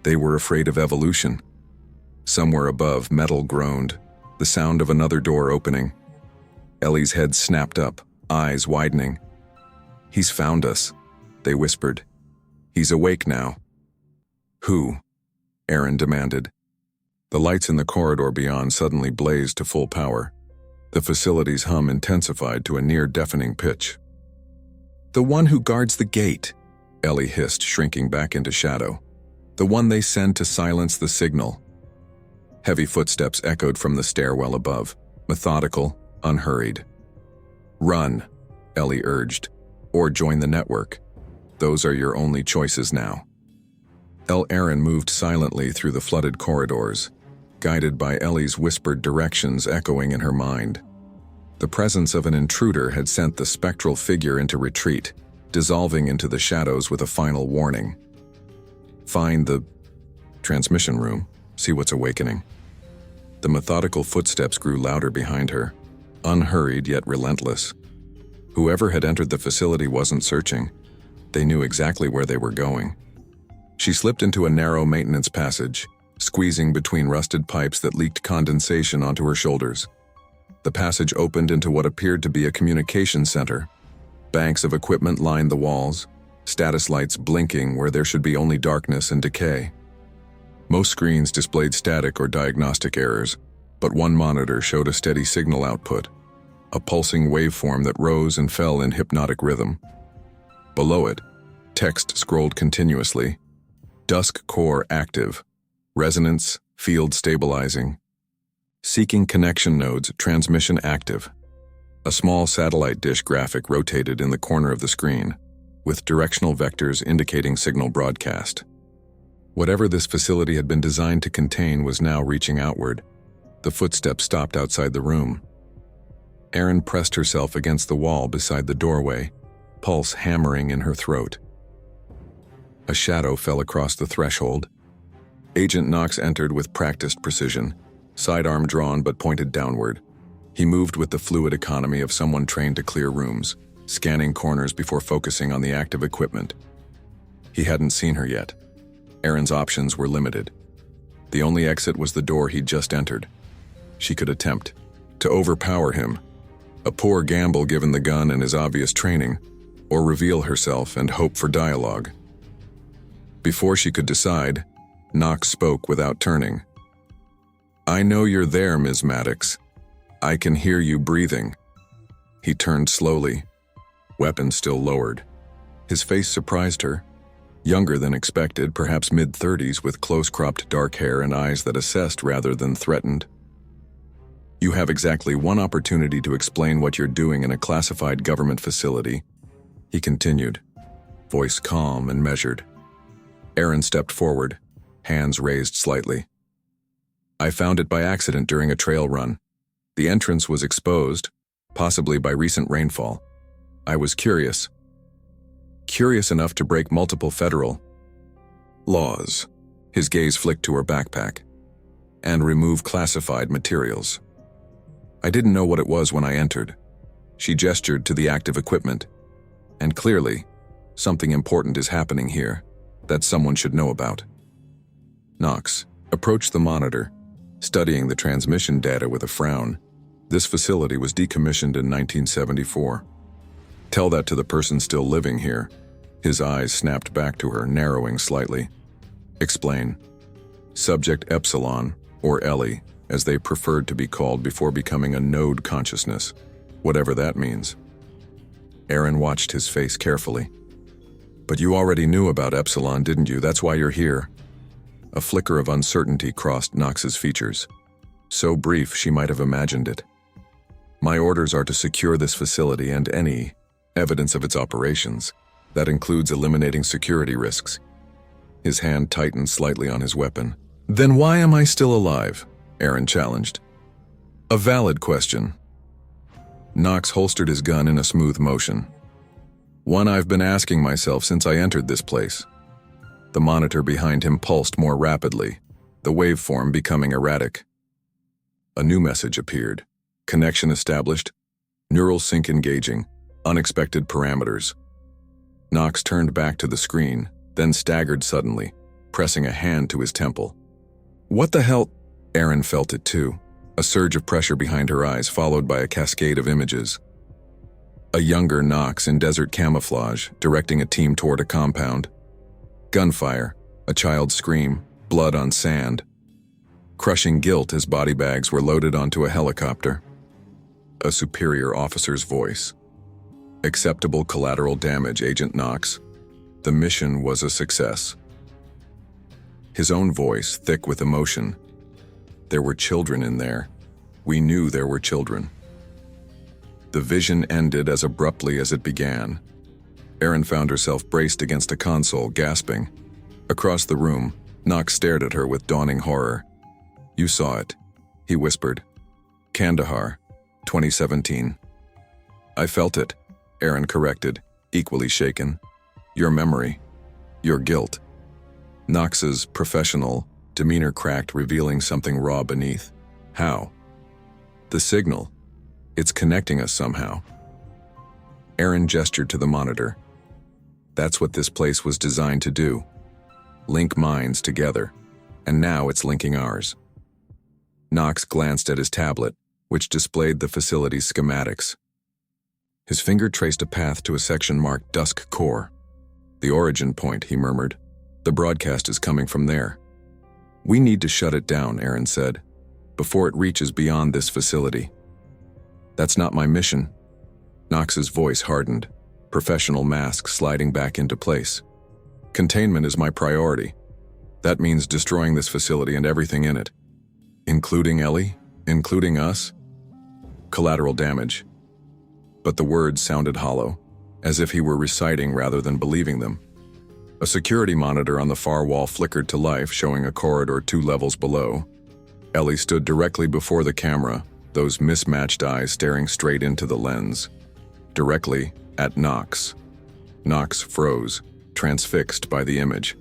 They were afraid of evolution. Somewhere above, metal groaned, the sound of another door opening. Ellie's head snapped up, eyes widening. He's found us, they whispered. He's awake now. Who? Erin demanded. The lights in the corridor beyond suddenly blazed to full power. The facility's hum intensified to a near-deafening pitch. The one who guards the gate, Ellie hissed, shrinking back into shadow. The one they send to silence the signal. Heavy footsteps echoed from the stairwell above, methodical, unhurried. Run, Ellie urged, or join the network. Those are your only choices now. Erin moved silently through the flooded corridors, guided by Ellie's whispered directions echoing in her mind. The presence of an intruder had sent the spectral figure into retreat, dissolving into the shadows with a final warning. Find the transmission room, see what's awakening. The methodical footsteps grew louder behind her, unhurried yet relentless. Whoever had entered the facility wasn't searching. They knew exactly where they were going. She slipped into a narrow maintenance passage, squeezing between rusted pipes that leaked condensation onto her shoulders. The passage opened into what appeared to be a communication center. Banks of equipment lined the walls, status lights blinking where there should be only darkness and decay. Most screens displayed static or diagnostic errors, but one monitor showed a steady signal output, a pulsing waveform that rose and fell in hypnotic rhythm. Below it, text scrolled continuously. DUSK core active. Resonance, field stabilizing. Seeking connection nodes, transmission active. A small satellite dish graphic rotated in the corner of the screen, with directional vectors indicating signal broadcast. Whatever this facility had been designed to contain was now reaching outward. The footsteps stopped outside the room. Erin pressed herself against the wall beside the doorway, pulse hammering in her throat. A shadow fell across the threshold. Agent Knox entered with practiced precision, sidearm drawn but pointed downward. He moved with the fluid economy of someone trained to clear rooms, scanning corners before focusing on the active equipment. He hadn't seen her yet. Erin's options were limited. The only exit was the door he'd just entered. She could attempt to overpower him, a poor gamble given the gun and his obvious training, or reveal herself and hope for dialogue. Before she could decide, Knox spoke without turning. I know you're there, Ms. Maddox. I can hear you breathing. He turned slowly, weapon still lowered. His face surprised her. Younger than expected, perhaps mid-30s, with close-cropped dark hair and eyes that assessed rather than threatened. You have exactly one opportunity to explain what you're doing in a classified government facility, he continued, voice calm and measured. Erin stepped forward, hands raised slightly. I found it by accident during a trail run. The entrance was exposed, possibly by recent rainfall. I was curious enough to break multiple federal laws. His gaze flicked to her backpack. And remove classified materials. I didn't know what it was when I entered. She gestured to the active equipment. And clearly, something important is happening here that someone should know about. Knox approached the monitor, studying the transmission data with a frown. This facility was decommissioned in 1974. Tell that to the person still living here. His eyes snapped back to her, narrowing slightly. Explain. Subject Epsilon, or Ellie, as they preferred to be called before becoming a node consciousness, whatever that means. Erin watched his face carefully. But you already knew about Epsilon, didn't you? That's why you're here. A flicker of uncertainty crossed Knox's features. So brief, she might have imagined it. My orders are to secure this facility and any evidence of its operations. That includes eliminating security risks. His hand tightened slightly on his weapon. Then why am I still alive? Erin challenged. A valid question. Knox holstered his gun in a smooth motion. One I've been asking myself since I entered this place. The monitor behind him pulsed more rapidly, the waveform becoming erratic. A new message appeared. Connection established. Neural sync engaging. Unexpected parameters. Knox turned back to the screen, then staggered suddenly, pressing a hand to his temple. What the hell? Erin felt it too. A surge of pressure behind her eyes, followed by a cascade of images. A younger Knox in desert camouflage, directing a team toward a compound. Gunfire, a child's scream, blood on sand. Crushing guilt as body bags were loaded onto a helicopter. A superior officer's voice. Acceptable collateral damage, Agent Knox. The mission was a success. His own voice, thick with emotion. There were children in there. We knew there were children. The vision ended as abruptly as it began. Erin found herself braced against a console, gasping. Across the room, Knox stared at her with dawning horror. You saw it, he whispered. Kandahar, 2017. I felt it, Erin corrected, equally shaken. Your memory. Your guilt. Knox's professional demeanor cracked, revealing something raw beneath. How? The signal. It's connecting us somehow. Erin gestured to the monitor. That's what this place was designed to do. Link minds together. And now it's linking ours. Knox glanced at his tablet, which displayed the facility's schematics. His finger traced a path to a section marked DUSK Core. The origin point, he murmured. The broadcast is coming from there. We need to shut it down, Erin said, before it reaches beyond this facility. That's not my mission. Knox's voice hardened, professional mask sliding back into place. Containment is my priority. That means destroying this facility and everything in it. Including Ellie? Including us? Collateral damage. But the words sounded hollow, as if he were reciting rather than believing them. A security monitor on the far wall flickered to life, showing a corridor 2 levels below. Ellie stood directly before the camera, those mismatched eyes staring straight into the lens. Directly at Knox. Knox froze, transfixed by the image.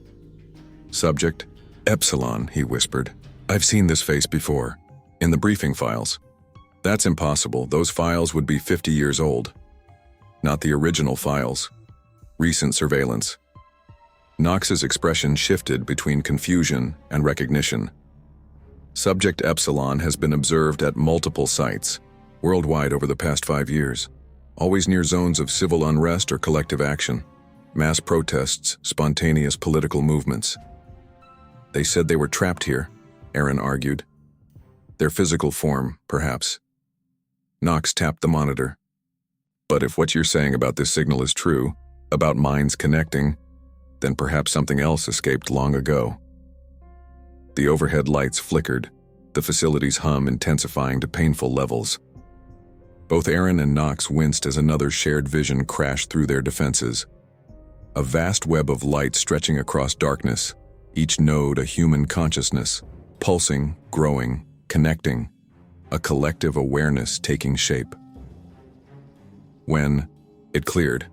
Subject? Epsilon, he whispered. I've seen this face before. In the briefing files. That's impossible. Those files would be 50 years old. Not the original files. Recent surveillance. Knox's expression shifted between confusion and recognition. Subject Epsilon has been observed at multiple sites, worldwide over the past 5 years, always near zones of civil unrest or collective action, mass protests, spontaneous political movements. They said they were trapped here, Erin argued. Their physical form, perhaps. Knox tapped the monitor. But if what you're saying about this signal is true, about minds connecting, then perhaps something else escaped long ago. The overhead lights flickered, the facility's hum intensifying to painful levels. Both Erin and Knox winced as another shared vision crashed through their defenses. A vast web of light stretching across darkness, each node a human consciousness, pulsing, growing, connecting, a collective awareness taking shape. When it cleared,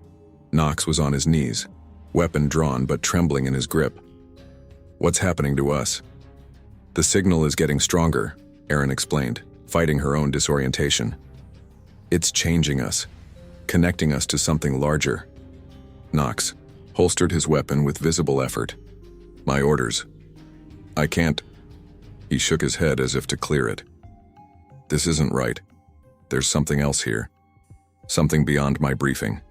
Knox was on his knees, weapon drawn but trembling in his grip. What's happening to us? The signal is getting stronger, Erin explained, fighting her own disorientation. It's changing us, connecting us to something larger. Knox holstered his weapon with visible effort. My orders. I can't. He shook his head as if to clear it. This isn't right. There's something else here. Something beyond my briefing.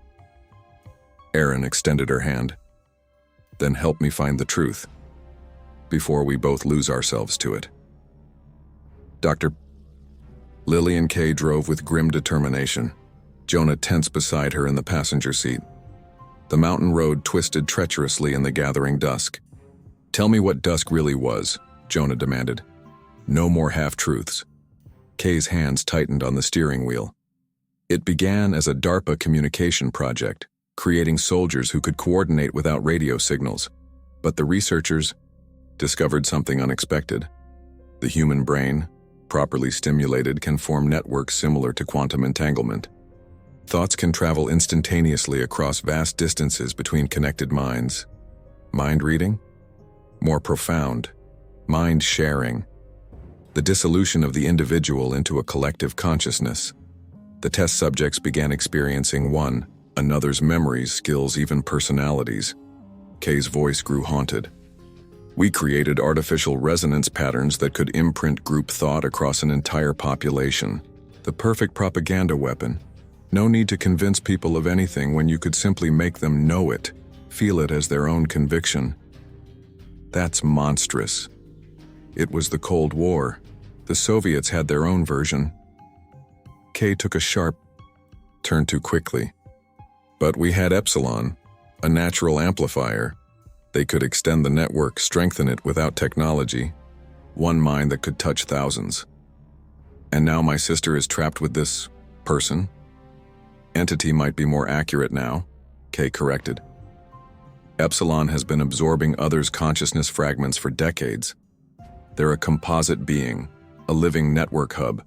Erin extended her hand. Then help me find the truth, before we both lose ourselves to it. Dr. Lillian Kay drove with grim determination, Jonah tense beside her in the passenger seat. The mountain road twisted treacherously in the gathering dusk. Tell me what dusk really was, Jonah demanded. No more half-truths. Kay's hands tightened on the steering wheel. It began as a DARPA communication project, creating soldiers who could coordinate without radio signals. But the researchers discovered something unexpected. The human brain, properly stimulated, can form networks similar to quantum entanglement. Thoughts can travel instantaneously across vast distances between connected minds. Mind reading? More profound. Mind sharing. The dissolution of the individual into a collective consciousness. The test subjects began experiencing one another's memories, skills, even personalities. Kay's voice grew haunted. We created artificial resonance patterns that could imprint group thought across an entire population. The perfect propaganda weapon. No need to convince people of anything when you could simply make them know it, feel it as their own conviction. That's monstrous. It was the Cold War. The Soviets had their own version. Kay took a sharp turn too quickly. But we had Epsilon, a natural amplifier. They could extend the network, strengthen it without technology. One mind that could touch thousands. And now my sister is trapped with this person? Entity might be more accurate now, Kay corrected. Epsilon has been absorbing others' consciousness fragments for decades. They're a composite being, a living network hub.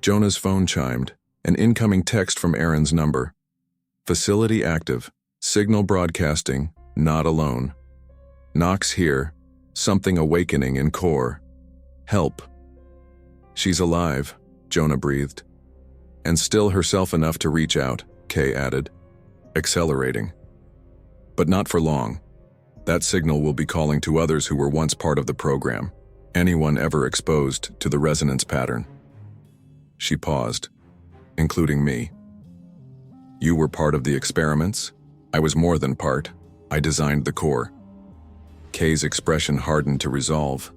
Jonah's phone chimed, an incoming text from Erin's number. Facility active, signal broadcasting, not alone. Knox here, something awakening in core. Help. She's alive, Jonah breathed. And still herself enough to reach out, Kay added, accelerating. But not for long. That signal will be calling to others who were once part of the program, anyone ever exposed to the resonance pattern. She paused, including me. You were part of the experiments? I was more than part. I designed the core. Kay's expression hardened to resolve.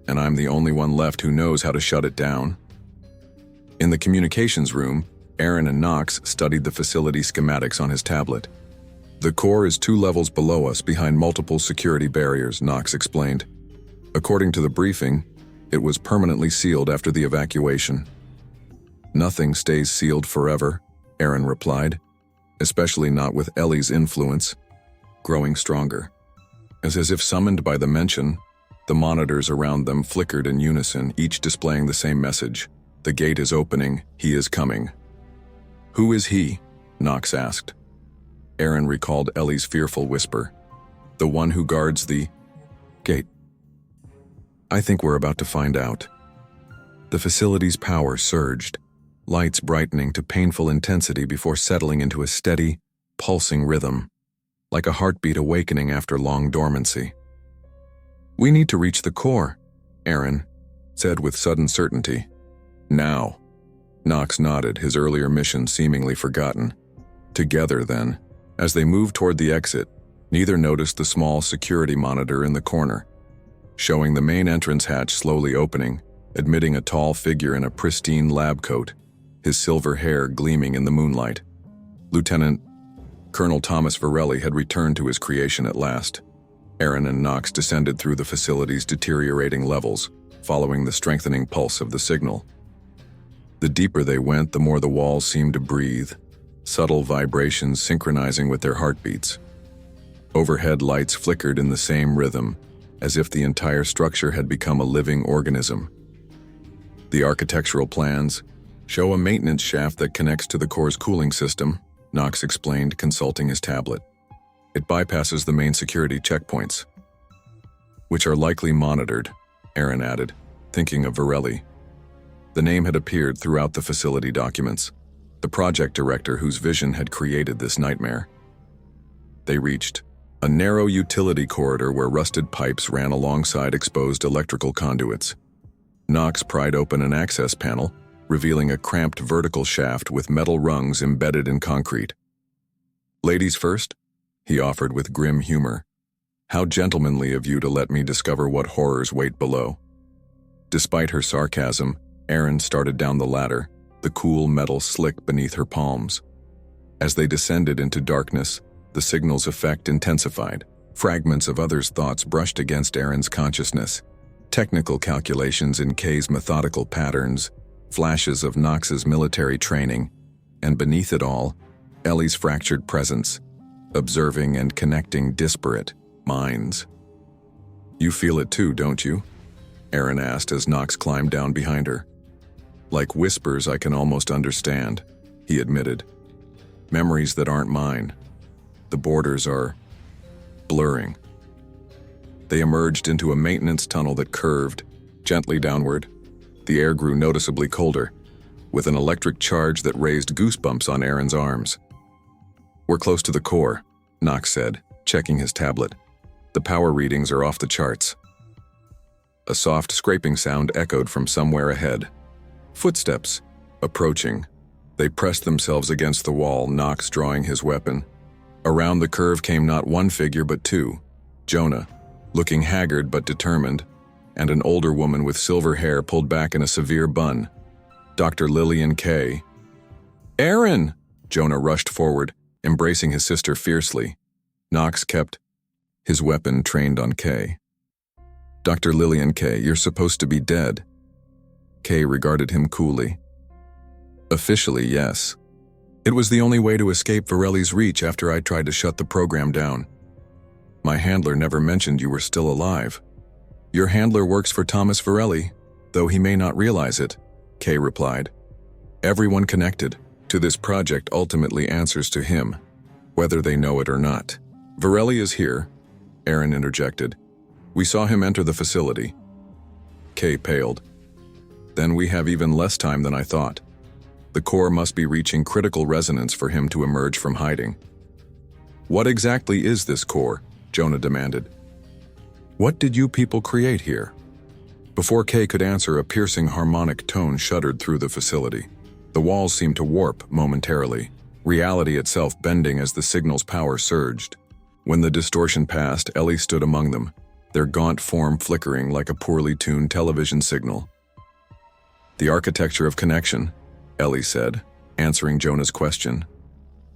And I'm the only one left who knows how to shut it down. In the communications room, Erin and Knox studied the facility schematics on his tablet. The core is 2 levels below us behind multiple security barriers, Knox explained. According to the briefing, it was permanently sealed after the evacuation. Nothing stays sealed forever, Erin replied, especially not with Ellie's influence, growing stronger. As if summoned by the mention, the monitors around them flickered in unison, each displaying the same message. The gate is opening, he is coming. Who is he? Knox asked. Erin recalled Ellie's fearful whisper. The one who guards the gate. I think we're about to find out. The facility's power surged, lights brightening to painful intensity before settling into a steady, pulsing rhythm, like a heartbeat awakening after long dormancy. We need to reach the core, Erin said with sudden certainty. Now. Knox nodded, his earlier mission seemingly forgotten. Together, then, as they moved toward the exit, neither noticed the small security monitor in the corner, showing the main entrance hatch slowly opening, admitting a tall figure in a pristine lab coat, his silver hair gleaming in the moonlight. Lieutenant Colonel Thomas Varelli had returned to his creation at last. Erin and Knox descended through the facility's deteriorating levels, following the strengthening pulse of the signal. The deeper they went, the more the walls seemed to breathe, subtle vibrations synchronizing with their heartbeats. Overhead lights flickered in the same rhythm, as if the entire structure had become a living organism. The architectural plans show a maintenance shaft that connects to the core's cooling system, Knox explained, consulting his tablet. It bypasses the main security checkpoints, which are likely monitored, Erin added, thinking of Varelli. The name had appeared throughout the facility documents, the project director whose vision had created this nightmare. They reached a narrow utility corridor where rusted pipes ran alongside exposed electrical conduits. Knox pried open an access panel, revealing a cramped vertical shaft with metal rungs embedded in concrete. Ladies first, he offered with grim humor. How gentlemanly of you to let me discover what horrors wait below. Despite her sarcasm, Erin started down the ladder, the cool metal slick beneath her palms. As they descended into darkness, the signal's effect intensified. Fragments of others' thoughts brushed against Erin's consciousness. Technical calculations in Kay's methodical patterns, flashes of Knox's military training, and beneath it all, Ellie's fractured presence, observing and connecting disparate minds. You feel it too, don't you? Erin asked as Knox climbed down behind her. Like whispers I can almost understand, he admitted, Memories that aren't mine. The borders are blurring. They emerged into a maintenance tunnel that curved gently downward. The air grew noticeably colder, with an electric charge that raised goosebumps on Erin's arms. "We're close to the core," Knox said, checking his tablet. "The power readings are off the charts." A soft scraping sound echoed from somewhere ahead. Footsteps, approaching. They pressed themselves against the wall, Knox drawing his weapon. Around the curve came not one figure but two. Jonah, looking haggard but determined, and an older woman with silver hair pulled back in a severe bun. Dr. Lillian Kay. "Erin!" Jonah rushed forward, embracing his sister fiercely. Knox kept his weapon trained on Kay. "Dr. Lillian Kay, you're supposed to be dead." Kay regarded him coolly. "Officially, yes. It was the only way to escape Varelli's reach after I tried to shut the program down. My handler never mentioned you were still alive." "Your handler works for Thomas Varelli, though he may not realize it," Kay replied. "Everyone connected to this project ultimately answers to him, whether they know it or not." "Varelli is here," Erin interjected. "We saw him enter the facility." Kay paled. "Then we have even less time than I thought. The core must be reaching critical resonance for him to emerge from hiding." "What exactly is this core?" Jonah demanded. "What did you people create here?" Before Kay could answer, a piercing harmonic tone shuddered through the facility. The walls seemed to warp momentarily, reality itself bending as the signal's power surged. When the distortion passed, Ellie stood among them, their gaunt form flickering like a poorly tuned television signal. "The architecture of connection," Ellie said, answering Jonah's question.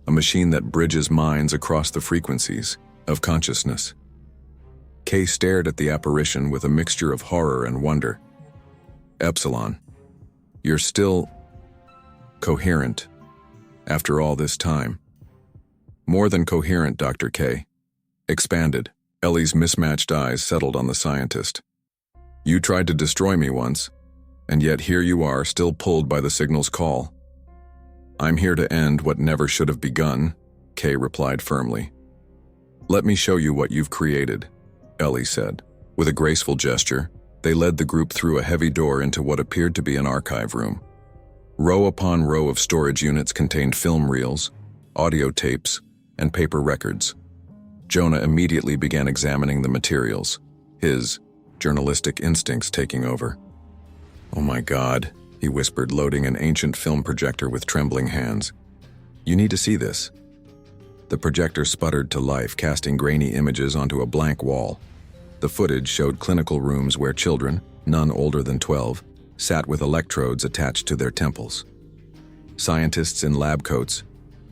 "A machine that bridges minds across the frequencies of consciousness." Kay stared at the apparition with a mixture of horror and wonder. "Epsilon, you're still coherent after all this time." "More than coherent, Dr. K. Expanded." Ellie's mismatched eyes settled on the scientist. "You tried to destroy me once, and yet here you are, still pulled by the signal's call." "I'm here to end what never should have begun," Kay replied firmly. "Let me show you what you've created," Ellie said. With a graceful gesture, they led the group through a heavy door into what appeared to be an archive room. Row upon row of storage units contained film reels, audio tapes, and paper records. Jonah immediately began examining the materials, his journalistic instincts taking over. "Oh my God," he whispered, loading an ancient film projector with trembling hands. "You need to see this." The projector sputtered to life, casting grainy images onto a blank wall. The footage showed clinical rooms where children, none older than 12, sat with electrodes attached to their temples. Scientists in lab coats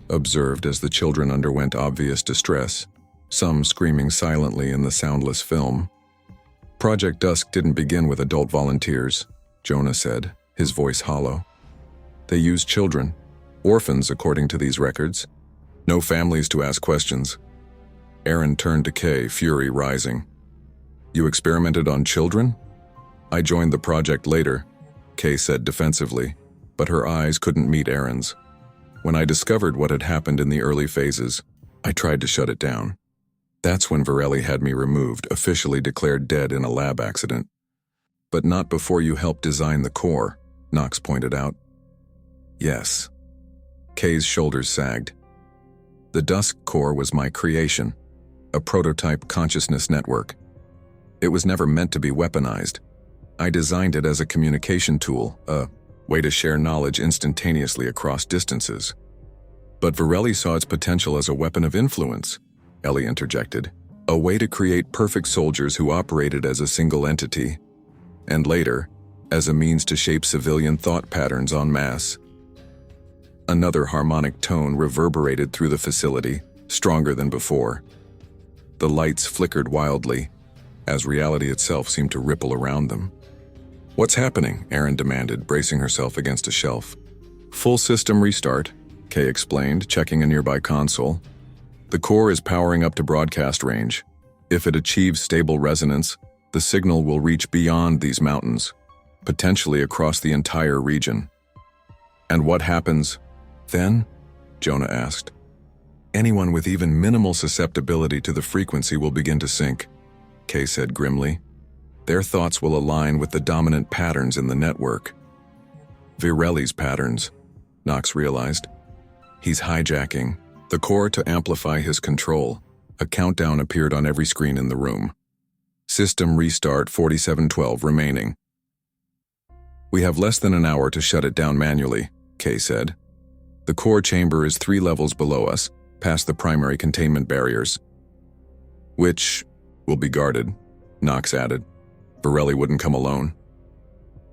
observed as the children underwent obvious distress, some screaming silently in the soundless film. "Project DUSK didn't begin with adult volunteers," Jonah said, his voice hollow. "They used children, orphans according to these records. No families to ask questions." Erin turned to Kay, fury rising. "You experimented on children?" "I joined the project later," Kay said defensively, but her eyes couldn't meet Erin's. "When I discovered what had happened in the early phases, I tried to shut it down. That's when Varelli had me removed, officially declared dead in a lab accident." "But not before you helped design the core," Knox pointed out. "Yes." Kay's shoulders sagged. "The DUSK core was my creation, a prototype consciousness network. It was never meant to be weaponized. I designed it as a communication tool, a way to share knowledge instantaneously across distances." "But Varelli saw its potential as a weapon of influence," Ellie interjected. "A way to create perfect soldiers who operated as a single entity, and later, as a means to shape civilian thought patterns en masse." Another harmonic tone reverberated through the facility, stronger than before. The lights flickered wildly, as reality itself seemed to ripple around them. "What's happening?" Erin demanded, bracing herself against a shelf. "Full system restart," Kay explained, checking a nearby console. "The core is powering up to broadcast range. If it achieves stable resonance, the signal will reach beyond these mountains, potentially across the entire region." "And what happens then?" Jonah asked. Anyone with even minimal susceptibility to the frequency will begin to sink, Kay said grimly. Their thoughts will align with the dominant patterns in the network. Virelli's patterns, Knox realized. He's hijacking the core to amplify his control. A countdown appeared on every screen in the room. System restart 4712 remaining. We have less than an hour to shut it down manually, Kay said. The core chamber is 3 levels below us, past the primary containment barriers. Which will be guarded, Knox added. Virelli wouldn't come alone.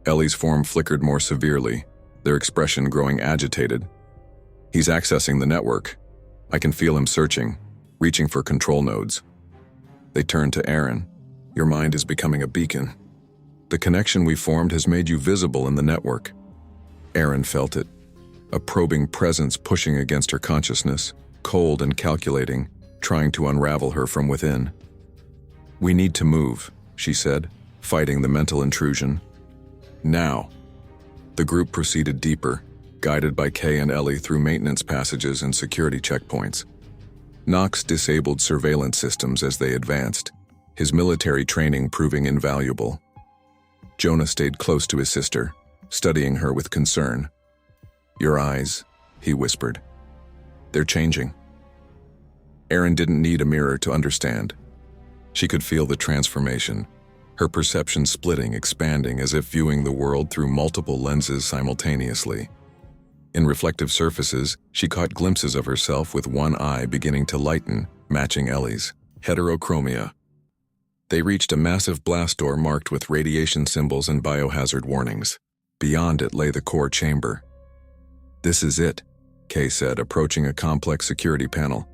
Ellie's form flickered more severely, their expression growing agitated. He's accessing the network. I can feel him searching, reaching for control nodes. They turned to Erin. Your mind is becoming a beacon. The connection we formed has made you visible in the network. Erin felt it, a probing presence pushing against her consciousness, cold and calculating, trying to unravel her from within. We need to move, she said, fighting the mental intrusion. Now. The group proceeded deeper, guided by Kay and Ellie through maintenance passages and security checkpoints. Knox disabled surveillance systems as they advanced, his military training proving invaluable. Jonah stayed close to his sister, studying her with concern. Your eyes, he whispered. They're changing. Erin didn't need a mirror to understand. She could feel the transformation, her perception splitting, expanding as if viewing the world through multiple lenses simultaneously. In reflective surfaces, she caught glimpses of herself with one eye beginning to lighten, matching Ellie's. Heterochromia. They reached a massive blast door marked with radiation symbols and biohazard warnings. Beyond it lay the core chamber. This is it, Kay said, approaching a complex security panel.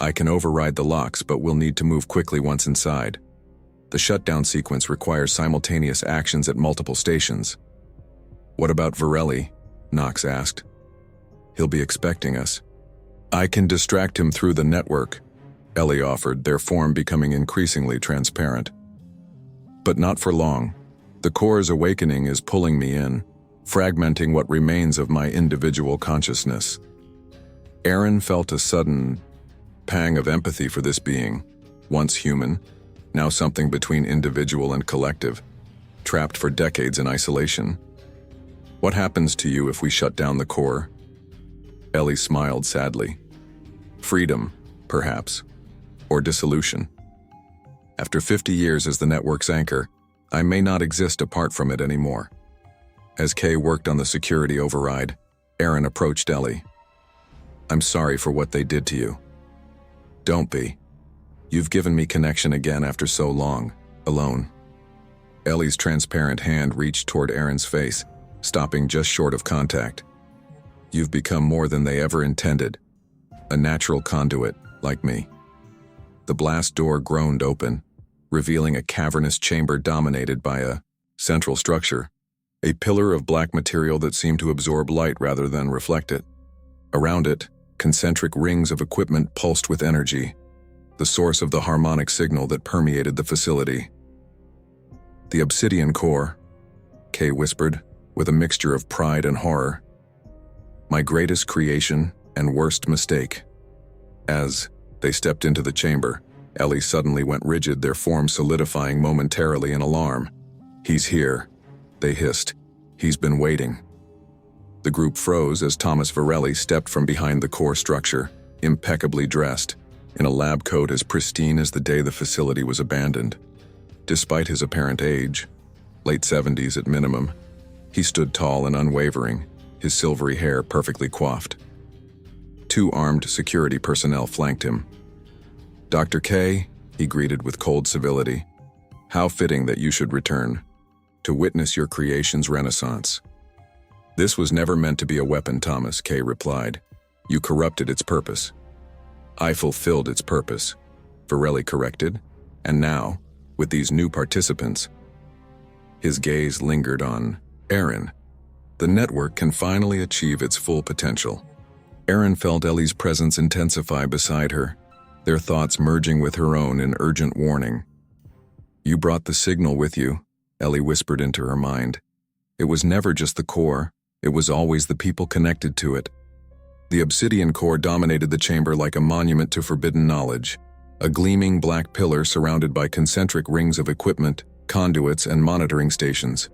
I can override the locks, but we'll need to move quickly once inside. The shutdown sequence requires simultaneous actions at multiple stations. What about Virelli? Knox asked. He'll be expecting us. I can distract him through the network, Ellie offered, their form becoming increasingly transparent. But not for long. The core's awakening is pulling me in, fragmenting what remains of my individual consciousness. Erin felt a sudden pang of empathy for this being, once human, now something between individual and collective, trapped for decades in isolation. What happens to you if we shut down the core? Ellie smiled sadly. Freedom, perhaps, or dissolution. After 50 years as the network's anchor, I may not exist apart from it anymore. As Kay worked on the security override, Erin approached Ellie. I'm sorry for what they did to you. Don't be. You've given me connection again after so long, alone. Ellie's transparent hand reached toward Erin's face, stopping just short of contact. You've become more than they ever intended. A natural conduit, like me. The blast door groaned open, revealing a cavernous chamber dominated by a central structure, a pillar of black material that seemed to absorb light rather than reflect it. Around it, concentric rings of equipment pulsed with energy, the source of the harmonic signal that permeated the facility. The obsidian core, Kay whispered, with a mixture of pride and horror. My greatest creation and worst mistake. As they stepped into the chamber, Ellie suddenly went rigid, their form solidifying momentarily in alarm. He's here, they hissed. He's been waiting. The group froze as Thomas Virelli stepped from behind the core structure, impeccably dressed, in a lab coat as pristine as the day the facility was abandoned. Despite his apparent age, late 70s at minimum, he stood tall and unwavering, his silvery hair perfectly coiffed. 2 armed security personnel flanked him. Dr. K, he greeted with cold civility. How fitting that you should return, to witness your creation's renaissance. This was never meant to be a weapon, Thomas, K replied. You corrupted its purpose. I fulfilled its purpose, Virelli corrected, and now, with these new participants. His gaze lingered on Erin. The network can finally achieve its full potential. Erin felt Ellie's presence intensify beside her, their thoughts merging with her own in urgent warning. You brought the signal with you, Ellie whispered into her mind. It was never just the core, it was always the people connected to it. The obsidian core dominated the chamber like a monument to forbidden knowledge, a gleaming black pillar surrounded by concentric rings of equipment, conduits, and monitoring stations.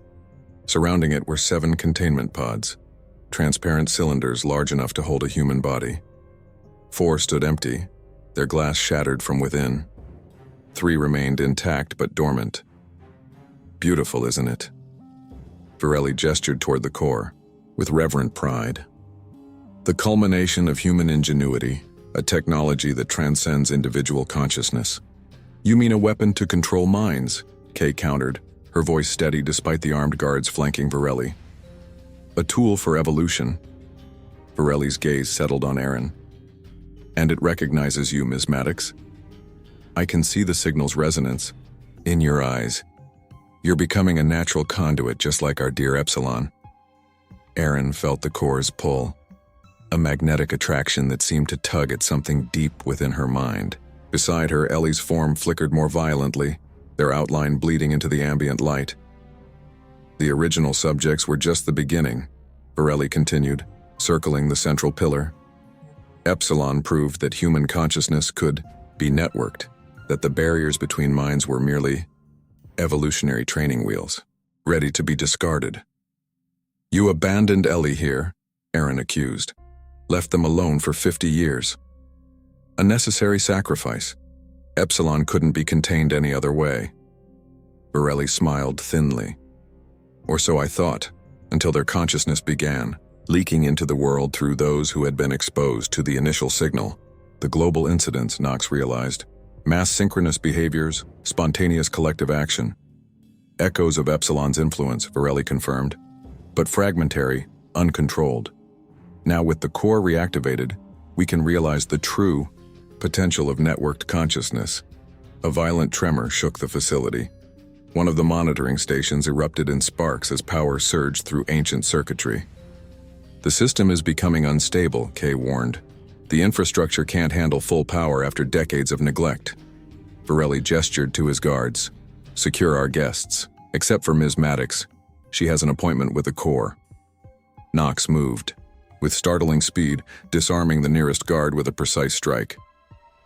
Surrounding it were 7 containment pods, transparent cylinders large enough to hold a human body. 4 stood empty, their glass shattered from within. 3 remained intact but dormant. Beautiful, isn't it? Varelli gestured toward the core, with reverent pride. The culmination of human ingenuity, a technology that transcends individual consciousness. You mean a weapon to control minds? Kay countered, her voice steady despite the armed guards flanking Varelli. A tool for evolution. Varelli's gaze settled on Erin. And it recognizes you, Ms. Maddox. I can see the signal's resonance in your eyes. You're becoming a natural conduit just like our dear Epsilon. Erin felt the core's pull, a magnetic attraction that seemed to tug at something deep within her mind. Beside her, Ellie's form flickered more violently, their outline bleeding into the ambient light. The original subjects were just the beginning, Varelli continued, circling the central pillar. Epsilon proved that human consciousness could be networked, that the barriers between minds were merely evolutionary training wheels, ready to be discarded. You abandoned Ellie here, Erin accused. Left them alone for 50 years. A necessary sacrifice. Epsilon couldn't be contained any other way. Varelli smiled thinly. Or so I thought, until their consciousness began, leaking into the world through those who had been exposed to the initial signal. The global incidents, Knox realized. Mass synchronous behaviors, spontaneous collective action. Echoes of Epsilon's influence, Varelli confirmed, but fragmentary, uncontrolled. Now with the core reactivated, we can realize the true potential of networked consciousness. A violent tremor shook the facility. One of the monitoring stations erupted in sparks as power surged through ancient circuitry. The system is becoming unstable, Kay warned. The infrastructure can't handle full power after decades of neglect. Varelli gestured to his guards. Secure our guests, except for Ms. Maddox. She has an appointment with the core. Knox moved, with startling speed, disarming the nearest guard with a precise strike.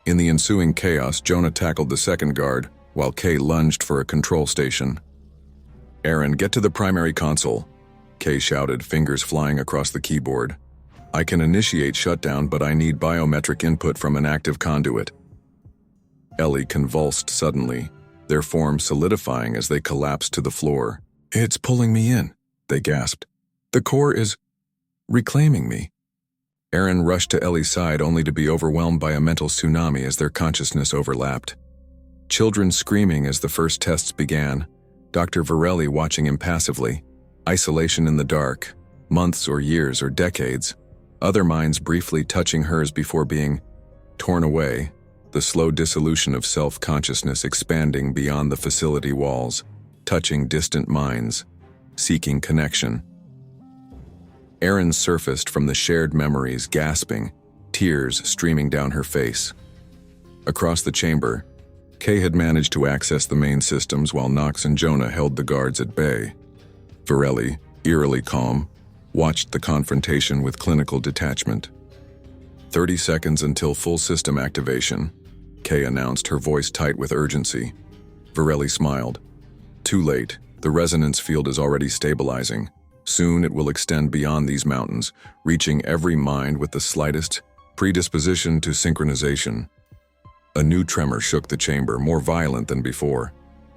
In the ensuing chaos, Jonah tackled the second guard, while Kay lunged for a control station. Erin, get to the primary console, Kay shouted, fingers flying across the keyboard. I can initiate shutdown, but I need biometric input from an active conduit. Ellie convulsed suddenly, their forms solidifying as they collapsed to the floor. It's pulling me in, they gasped. The core is reclaiming me. Erin rushed to Ellie's side only to be overwhelmed by a mental tsunami as their consciousness overlapped. Children screaming as the first tests began, Dr. Varelli watching impassively, isolation in the dark, months or years or decades, other minds briefly touching hers before being torn away, the slow dissolution of self-consciousness expanding beyond the facility walls, touching distant minds, seeking connection. Erin surfaced from the shared memories, gasping, tears streaming down her face. Across the chamber, Kay had managed to access the main systems while Knox and Jonah held the guards at bay. Varelli, eerily calm, watched the confrontation with clinical detachment. 30 seconds until full system activation, Kay announced, her voice tight with urgency. Varelli smiled. Too late, the resonance field is already stabilizing. Soon it will extend beyond these mountains, reaching every mind with the slightest predisposition to synchronization. A new tremor shook the chamber, more violent than before.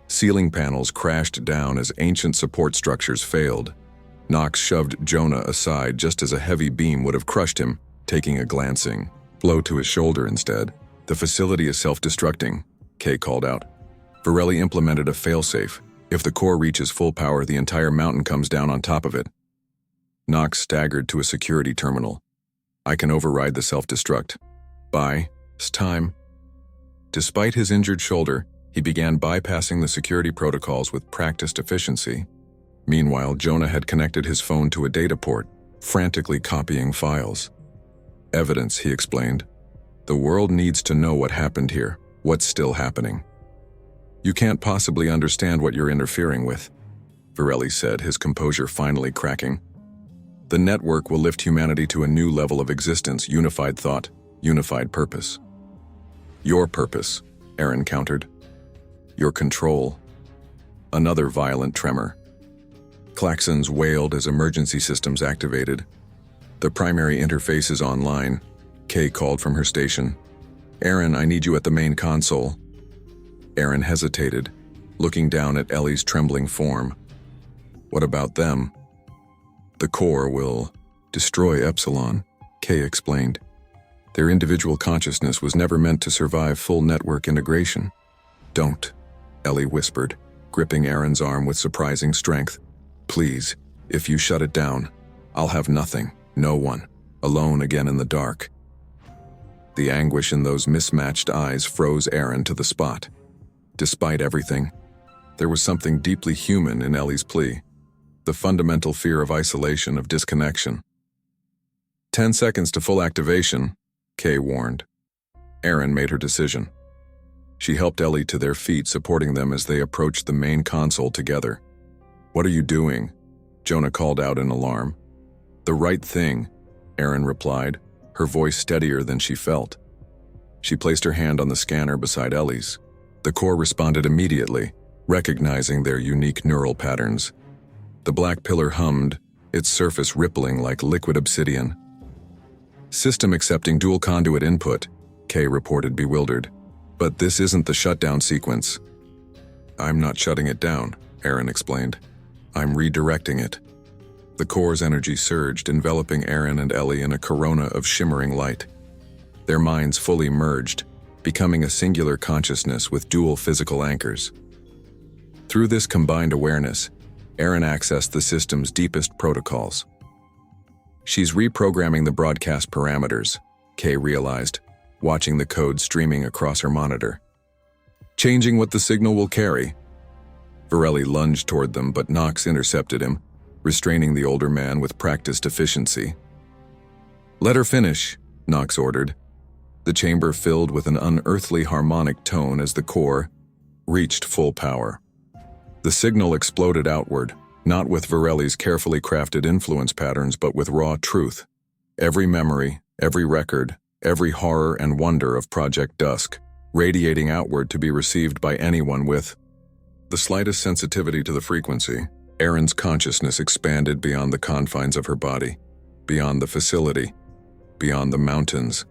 Ceiling panels crashed down as ancient support structures failed. Knox shoved Jonah aside just as a heavy beam would have crushed him, taking a glancing blow to his shoulder instead. The facility is self-destructing, Kay called out. Varelli implemented a failsafe. If the core reaches full power, the entire mountain comes down on top of it. Knox staggered to a security terminal. I can override the self-destruct. Buy time. Despite his injured shoulder, he began bypassing the security protocols with practiced efficiency. Meanwhile, Jonah had connected his phone to a data port, frantically copying files. Evidence, he explained. The world needs to know what happened here, what's still happening. You can't possibly understand what you're interfering with, Varelli said, his composure finally cracking. The network will lift humanity to a new level of existence, unified thought, unified purpose. Your purpose, Erin countered. Your control. Another violent tremor. Klaxons wailed as emergency systems activated. The primary interface is online, Kay called from her station. Erin, I need you at the main console. Erin hesitated, looking down at Ellie's trembling form. What about them? The core will destroy Epsilon, Kay explained. Their individual consciousness was never meant to survive full network integration. Don't, Ellie whispered, gripping Erin's arm with surprising strength. Please, if you shut it down, I'll have nothing, no one, alone again in the dark. The anguish in those mismatched eyes froze Erin to the spot. Despite everything, there was something deeply human in Ellie's plea. The fundamental fear of isolation, of disconnection. 10 seconds to full activation, Kay warned. Erin made her decision. She helped Ellie to their feet, supporting them as they approached the main console together. What are you doing? Jonah called out in alarm. The right thing, Erin replied, her voice steadier than she felt. She placed her hand on the scanner beside Ellie's. The core responded immediately, recognizing their unique neural patterns. The black pillar hummed, its surface rippling like liquid obsidian. System accepting dual conduit input, Kay reported, bewildered. But this isn't the shutdown sequence. I'm not shutting it down, Erin explained. I'm redirecting it. The core's energy surged, enveloping Erin and Ellie in a corona of shimmering light. Their minds fully merged, becoming a singular consciousness with dual physical anchors. Through this combined awareness, Erin accessed the system's deepest protocols. She's reprogramming the broadcast parameters, Kay realized, watching the code streaming across her monitor. Changing what the signal will carry. Varelli lunged toward them, but Knox intercepted him, restraining the older man with practiced efficiency. Let her finish, Knox ordered. The chamber filled with an unearthly harmonic tone as the core reached full power. The signal exploded outward, not with Varelli's carefully crafted influence patterns, but with raw truth. Every memory, every record, every horror and wonder of Project DUSK, radiating outward to be received by anyone with the slightest sensitivity to the frequency. Erin's consciousness expanded beyond the confines of her body, beyond the facility, beyond the mountains,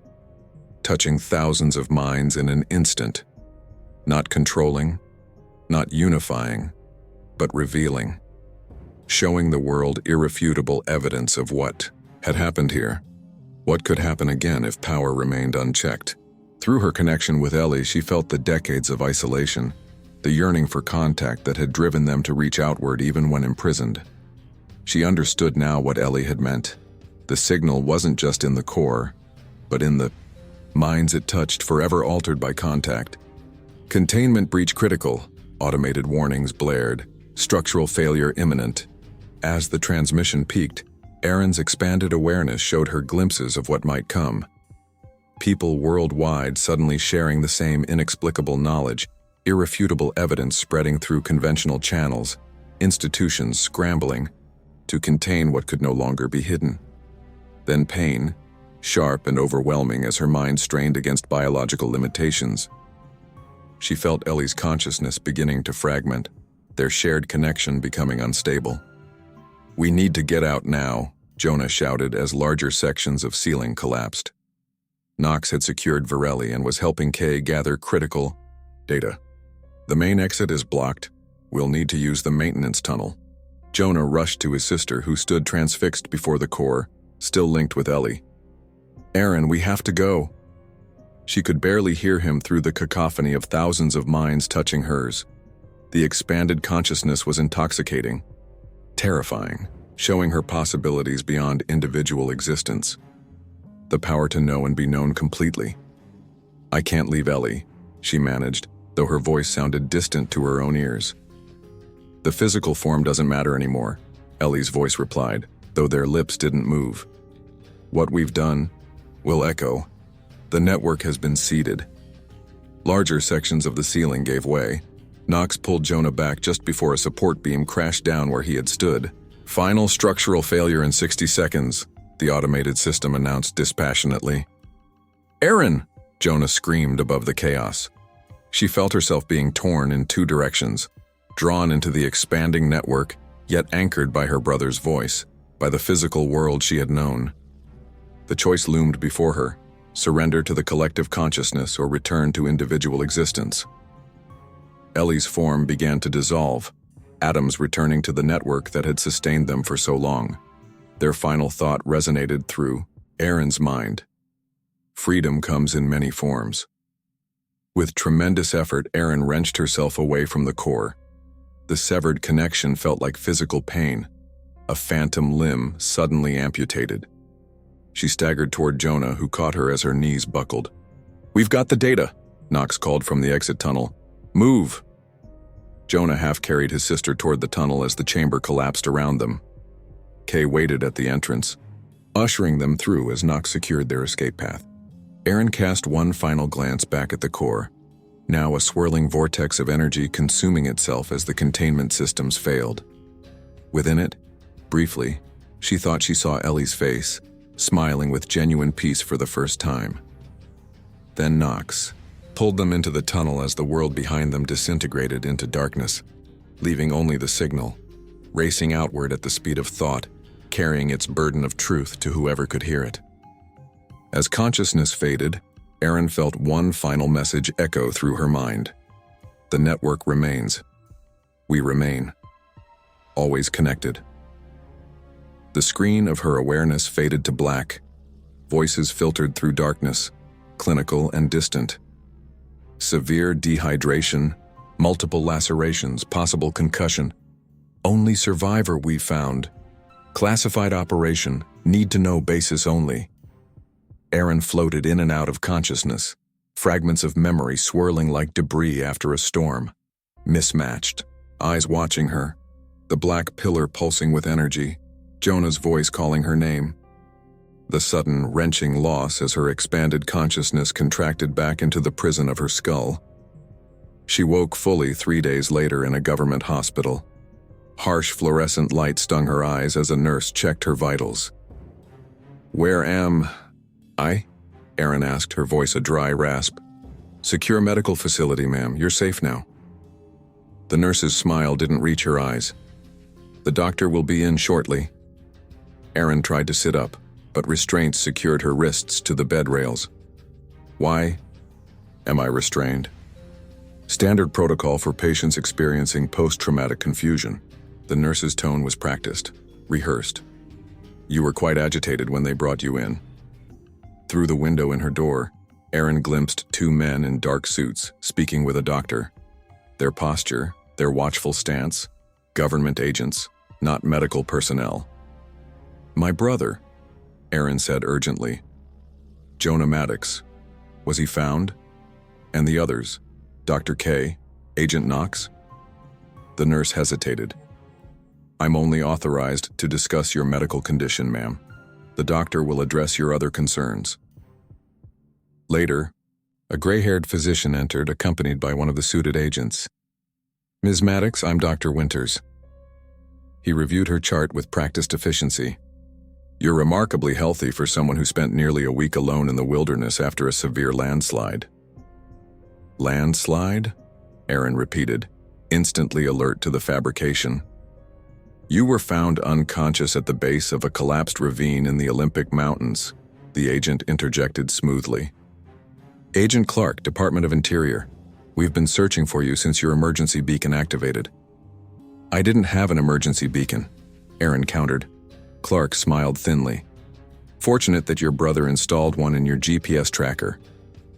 touching thousands of minds in an instant, not controlling, not unifying, but revealing, showing the world irrefutable evidence of what had happened here, what could happen again if power remained unchecked. Through her connection with Ellie, she felt the decades of isolation, the yearning for contact that had driven them to reach outward even when imprisoned. She understood now what Ellie had meant. The signal wasn't just in the core, but in the minds it touched, forever altered by contact. Containment breach critical, automated warnings blared, structural failure imminent. As the transmission peaked, Erin's expanded awareness showed her glimpses of what might come. People worldwide suddenly sharing the same inexplicable knowledge, irrefutable evidence spreading through conventional channels, institutions scrambling to contain what could no longer be hidden. Then pain, sharp and overwhelming as her mind strained against biological limitations. She felt Ellie's consciousness beginning to fragment, their shared connection becoming unstable. We need to get out now, Jonah shouted as larger sections of ceiling collapsed. Knox had secured Varelli and was helping Kay gather critical data. The main exit is blocked. We'll need to use the maintenance tunnel. Jonah rushed to his sister, who stood transfixed before the core, still linked with Ellie. Erin, we have to go. She could barely hear him through the cacophony of thousands of minds touching hers. The expanded consciousness was intoxicating, terrifying, showing her possibilities beyond individual existence. The power to know and be known completely. I can't leave Ellie, she managed, though her voice sounded distant to her own ears. The physical form doesn't matter anymore, Ellie's voice replied, though their lips didn't move. What we've done will echo. The network has been seeded. Larger sections of the ceiling gave way. Knox pulled Jonah back just before a support beam crashed down where he had stood, Final structural failure in 60 seconds, the automated system announced dispassionately. "Erin!" Jonah screamed above the chaos. She felt herself being torn in two directions, drawn into the expanding network, yet anchored by her brother's voice, by the physical world she had known. The choice loomed before her: surrender to the collective consciousness or return to individual existence. Ellie's form began to dissolve, atoms returning to the network that had sustained them for so long. Their final thought resonated through Erin's mind. Freedom comes in many forms. With tremendous effort, Erin wrenched herself away from the core. The severed connection felt like physical pain, a phantom limb suddenly amputated. She staggered toward Jonah, who caught her as her knees buckled. "We've got the data," Knox called from the exit tunnel. "Move!" Jonah half-carried his sister toward the tunnel as the chamber collapsed around them. Kay waited at the entrance, ushering them through as Knox secured their escape path. Erin cast one final glance back at the core, now a swirling vortex of energy consuming itself as the containment systems failed. Within it, briefly, she thought she saw Ellie's face, smiling with genuine peace for the first time. Then Knox pulled them into the tunnel as the world behind them disintegrated into darkness, leaving only the signal, racing outward at the speed of thought, carrying its burden of truth to whoever could hear it. As consciousness faded, Erin felt one final message echo through her mind. The network remains. We remain. Always connected. The screen of her awareness faded to black. Voices filtered through darkness, clinical and distant. Severe dehydration, multiple lacerations, possible concussion. Only survivor we found. Classified operation, need to know basis only. Erin floated in and out of consciousness, fragments of memory swirling like debris after a storm. Mismatched, eyes watching her, the black pillar pulsing with energy, Jonah's voice calling her name. The sudden, wrenching loss as her expanded consciousness contracted back into the prison of her skull. She woke fully 3 days later in a government hospital. Harsh fluorescent light stung her eyes as a nurse checked her vitals. "Where am I?" Erin asked, her voice a dry rasp. "Secure medical facility, ma'am. You're safe now." The nurse's smile didn't reach her eyes. "The doctor will be in shortly." Erin tried to sit up, but restraints secured her wrists to the bed rails. "Why am I restrained?" "Standard protocol for patients experiencing post-traumatic confusion." The nurse's tone was practiced, rehearsed. "You were quite agitated when they brought you in." Through the window in her door, Erin glimpsed two men in dark suits speaking with a doctor. Their posture, their watchful stance, government agents, not medical personnel. "My brother," Erin said urgently. "Jonah Maddox. Was he found? And the others? Dr. K, Agent Knox?" The nurse hesitated. "I'm only authorized to discuss your medical condition, ma'am. The doctor will address your other concerns." Later, a gray-haired physician entered, accompanied by one of the suited agents. "Ms. Maddox, I'm Dr. Winters." He reviewed her chart with practiced efficiency. "You're remarkably healthy for someone who spent nearly a week alone in the wilderness after a severe landslide." "Landslide?" Erin repeated, instantly alert to the fabrication. "You were found unconscious at the base of a collapsed ravine in the Olympic Mountains," the agent interjected smoothly. "Agent Clark, Department of Interior. We've been searching for you since your emergency beacon activated." "I didn't have an emergency beacon," Erin countered. Clark smiled thinly. "Fortunate that your brother installed one in your GPS tracker.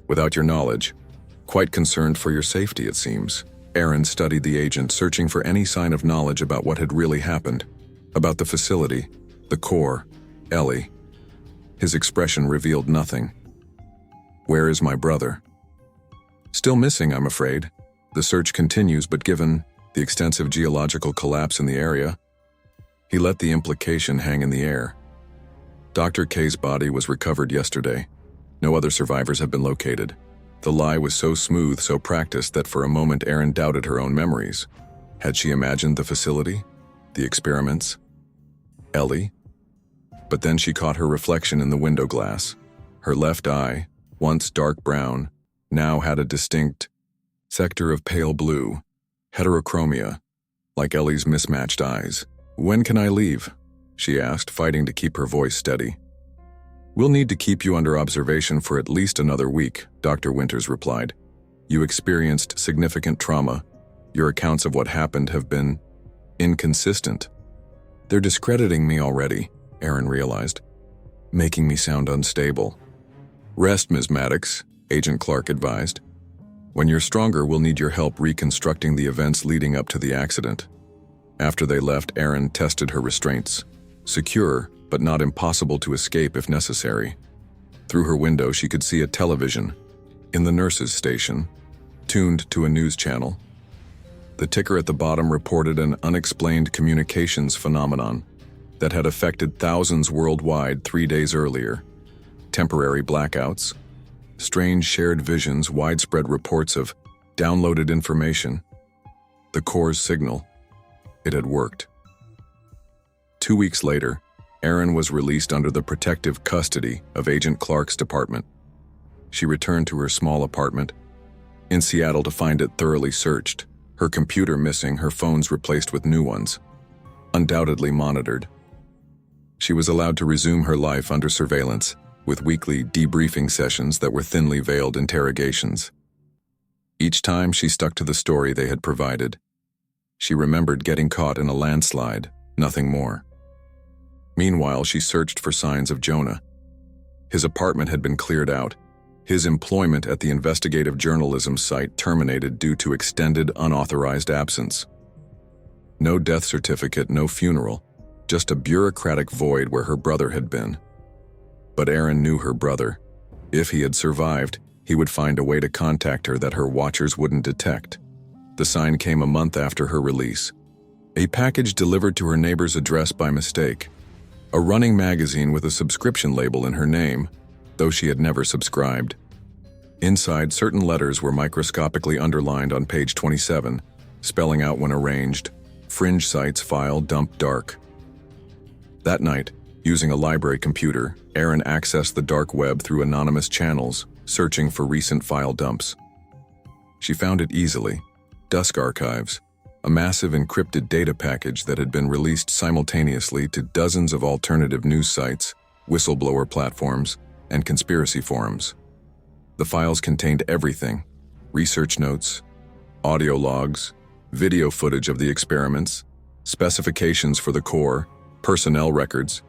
Without your knowledge. Quite concerned for your safety, it seems." Erin studied the agent, searching for any sign of knowledge about what had really happened. About the facility, the core, Ellie. His expression revealed nothing. "Where is my brother?" "Still missing, I'm afraid. The search continues, but given the extensive geological collapse in the area," he let the implication hang in the air. "Dr. K's body was recovered yesterday. No other survivors have been located." The lie was so smooth, so practiced, that for a moment Erin doubted her own memories. Had she imagined the facility? The experiments? Ellie? But then she caught her reflection in the window glass. Her left eye, once dark brown, now had a distinct sector of pale blue, heterochromia, like Ellie's mismatched eyes. "When can I leave?" she asked, fighting to keep her voice steady. "We'll need to keep you under observation for at least another week," Dr. Winters replied. "You experienced significant trauma. Your accounts of what happened have been inconsistent." "They're discrediting me already," Erin realized, "making me sound unstable." "Rest, Ms. Maddox," Agent Clark advised. "When you're stronger, we'll need your help reconstructing the events leading up to the accident." After they left, Erin tested her restraints. Secure, but not impossible to escape if necessary. Through her window, she could see a television in the nurse's station, tuned to a news channel. The ticker at the bottom reported an unexplained communications phenomenon that had affected thousands worldwide 3 days earlier. Temporary blackouts, strange shared visions, widespread reports of downloaded information. The Corps' signal. It had worked. 2 weeks later, Erin was released under the protective custody of Agent Clark's department. She returned to her small apartment in Seattle to find it thoroughly searched, her computer missing, her phones replaced with new ones, undoubtedly monitored. She was allowed to resume her life under surveillance, with weekly debriefing sessions that were thinly veiled interrogations. Each time she stuck to the story they had provided. She remembered getting caught in a landslide, nothing more. Meanwhile, she searched for signs of Jonah. His apartment had been cleared out. His employment at the investigative journalism site terminated due to extended unauthorized absence. No death certificate, no funeral, just a bureaucratic void where her brother had been. But Erin knew her brother. If he had survived, he would find a way to contact her that her watchers wouldn't detect. The sign came a month after her release. A package delivered to her neighbor's address by mistake. A running magazine with a subscription label in her name, though she had never subscribed. Inside, certain letters were microscopically underlined on page 27, spelling out when arranged, "Fringe sites file dump dark." That night, using a library computer, Erin accessed the dark web through anonymous channels, searching for recent file dumps. She found it easily. DUSK archives, a massive encrypted data package that had been released simultaneously to dozens of alternative news sites, whistleblower platforms, and conspiracy forums. The files contained everything: research notes, audio logs, video footage of the experiments, specifications for the Corps, personnel records,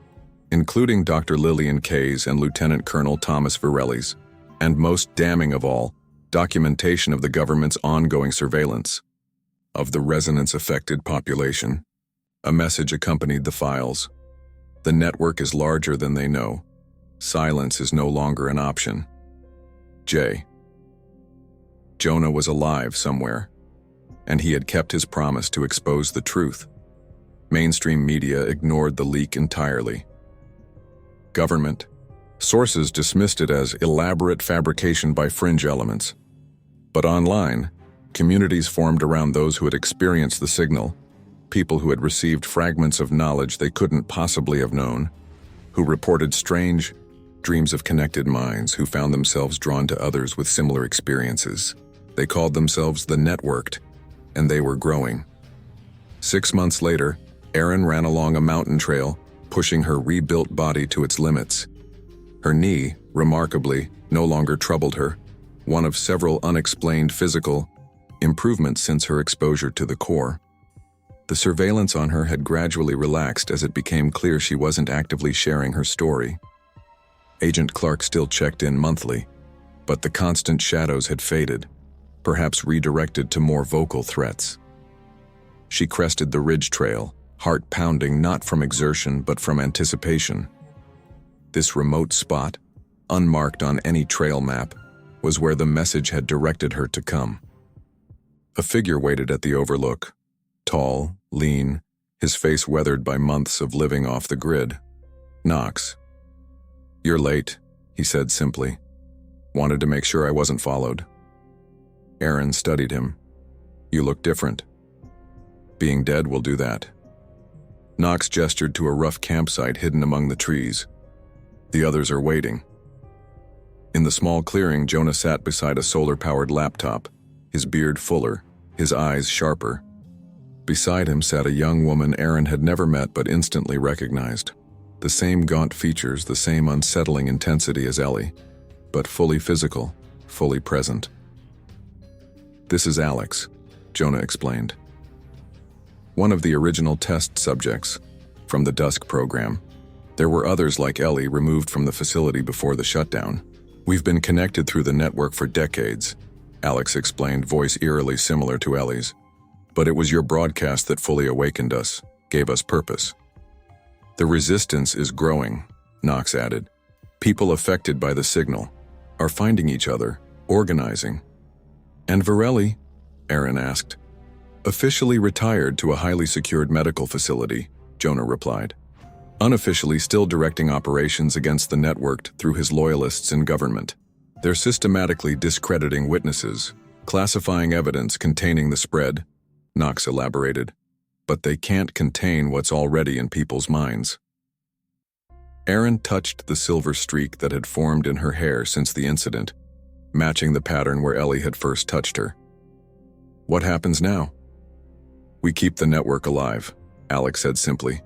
including Dr. Lillian Kay's and Lieutenant Colonel Thomas Varelli's, and most damning of all, documentation of the government's ongoing surveillance of the resonance-affected population. A message accompanied the files. The network is larger than they know. Silence is no longer an option. Jonah was alive somewhere, and he had kept his promise to expose the truth. Mainstream media ignored the leak entirely. Government sources dismissed it as elaborate fabrication by fringe elements. But online, communities formed around those who had experienced the signal, people who had received fragments of knowledge they couldn't possibly have known, who reported strange dreams of connected minds, who found themselves drawn to others with similar experiences. They called themselves the Networked, and they were growing. 6 months later, Erin ran along a mountain trail, pushing her rebuilt body to its limits. Her knee, remarkably, no longer troubled her, one of several unexplained physical improvements since her exposure to the Corps. The surveillance on her had gradually relaxed as it became clear she wasn't actively sharing her story. Agent Clark still checked in monthly, but the constant shadows had faded, perhaps redirected to more vocal threats. She crested the ridge trail, heart pounding not from exertion but from anticipation. This remote spot, unmarked on any trail map, was where the message had directed her to come. A figure waited at the overlook, tall, lean, his face weathered by months of living off the grid. "Knox." "You're late," he said simply. "Wanted to make sure I wasn't followed." Erin studied him. "You look different." "Being dead will do that." Knox gestured to a rough campsite hidden among the trees. The others are waiting. In the small clearing, Jonah sat beside a solar-powered laptop, his beard fuller, his eyes sharper. Beside him sat a young woman Erin had never met but instantly recognized. The same gaunt features, the same unsettling intensity as Ellie, but fully physical, fully present. "This is Alex," Jonah explained. "One of the original test subjects from the DUSK program. There were others like Ellie removed from the facility before the shutdown. We've been connected through the network for decades," Alex explained, voice eerily similar to Ellie's. "But it was your broadcast that fully awakened us, gave us purpose." "The resistance is growing," Knox added. "People affected by the signal are finding each other, organizing." "And Varelli?" Erin asked. "Officially retired to a highly secured medical facility," Jonah replied. "Unofficially still directing operations against the network through his loyalists in government. They're systematically discrediting witnesses, classifying evidence containing the spread," Knox elaborated. "But they can't contain what's already in people's minds." Erin touched the silver streak that had formed in her hair since the incident, matching the pattern where Ellie had first touched her. "What happens now?" "We keep the network alive," Alex said simply.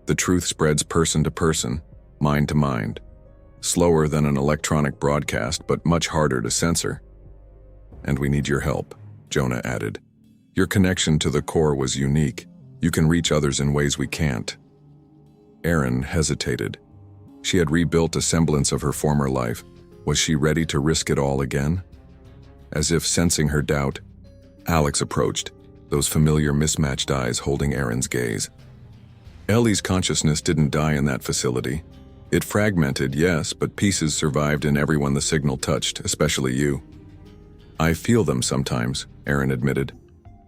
"The truth spreads person to person, mind to mind. Slower than an electronic broadcast, but much harder to censor. And we need your help," Jonah added. "Your connection to the core was unique. You can reach others in ways we can't." Erin hesitated. She had rebuilt a semblance of her former life. Was she ready to risk it all again? As if sensing her doubt, Alex approached, those familiar mismatched eyes holding Erin's gaze. "Ellie's consciousness didn't die in that facility. It fragmented, yes, but pieces survived in everyone the signal touched, especially you." "I feel them sometimes," Erin admitted.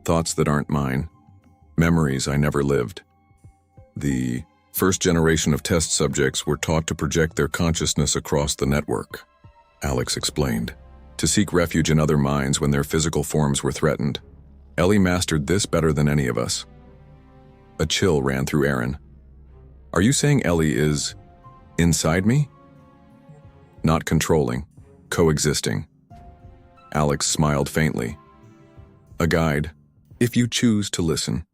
"Thoughts that aren't mine. Memories I never lived." "The first generation of test subjects were taught to project their consciousness across the network," Alex explained, "to seek refuge in other minds when their physical forms were threatened. Ellie mastered this better than any of us." A chill ran through Erin. "Are you saying Ellie is inside me?" "Not controlling, coexisting." Alex smiled faintly. "A guide, if you choose to listen."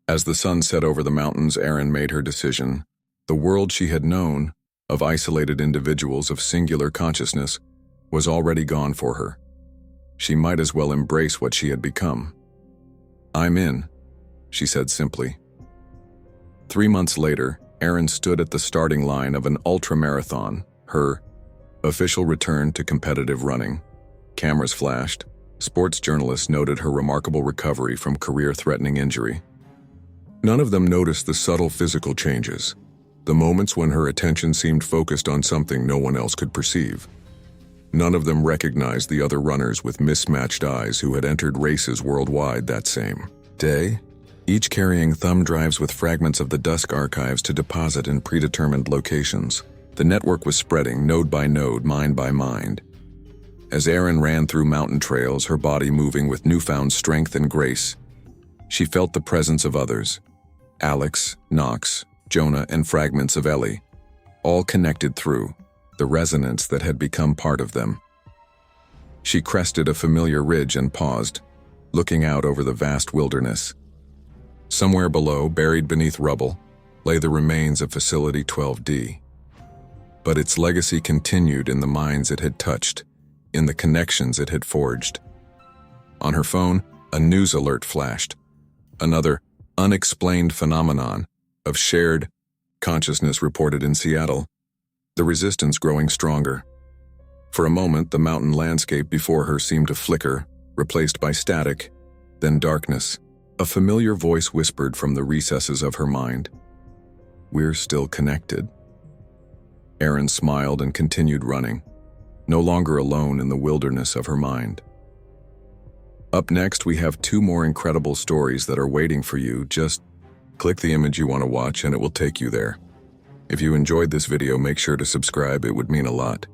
As the sun set over the mountains, Erin made her decision. The world she had known, of isolated individuals of singular consciousness, was already gone for her. She might as well embrace what she had become. "I'm in," she said simply. 3 months later, Erin stood at the starting line of an ultramarathon, her official return to competitive running. Cameras flashed. Sports journalists noted her remarkable recovery from career-threatening injury. None of them noticed the subtle physical changes, the moments when her attention seemed focused on something no one else could perceive. None of them recognized the other runners with mismatched eyes who had entered races worldwide that same day, each carrying thumb drives with fragments of the DUSK archives to deposit in predetermined locations. The network was spreading, node by node, mind by mind. As Erin ran through mountain trails, her body moving with newfound strength and grace, she felt the presence of others. Alex, Knox, Jonah, and fragments of Ellie, all connected through the resonance that had become part of them. She crested a familiar ridge and paused, looking out over the vast wilderness. Somewhere below, buried beneath rubble, lay the remains of Facility 12D. But its legacy continued in the minds it had touched, in the connections it had forged. On her phone, a news alert flashed. Another unexplained phenomenon of shared consciousness reported in Seattle, the resistance growing stronger. For a moment, the mountain landscape before her seemed to flicker, replaced by static, then darkness. A familiar voice whispered from the recesses of her mind, "We're still connected." Erin smiled and continued running, no longer alone in the wilderness of her mind. Up next, we have 2 more incredible stories that are waiting for you. Just click the image you want to watch and it will take you there. If you enjoyed this video, make sure to subscribe. It would mean a lot.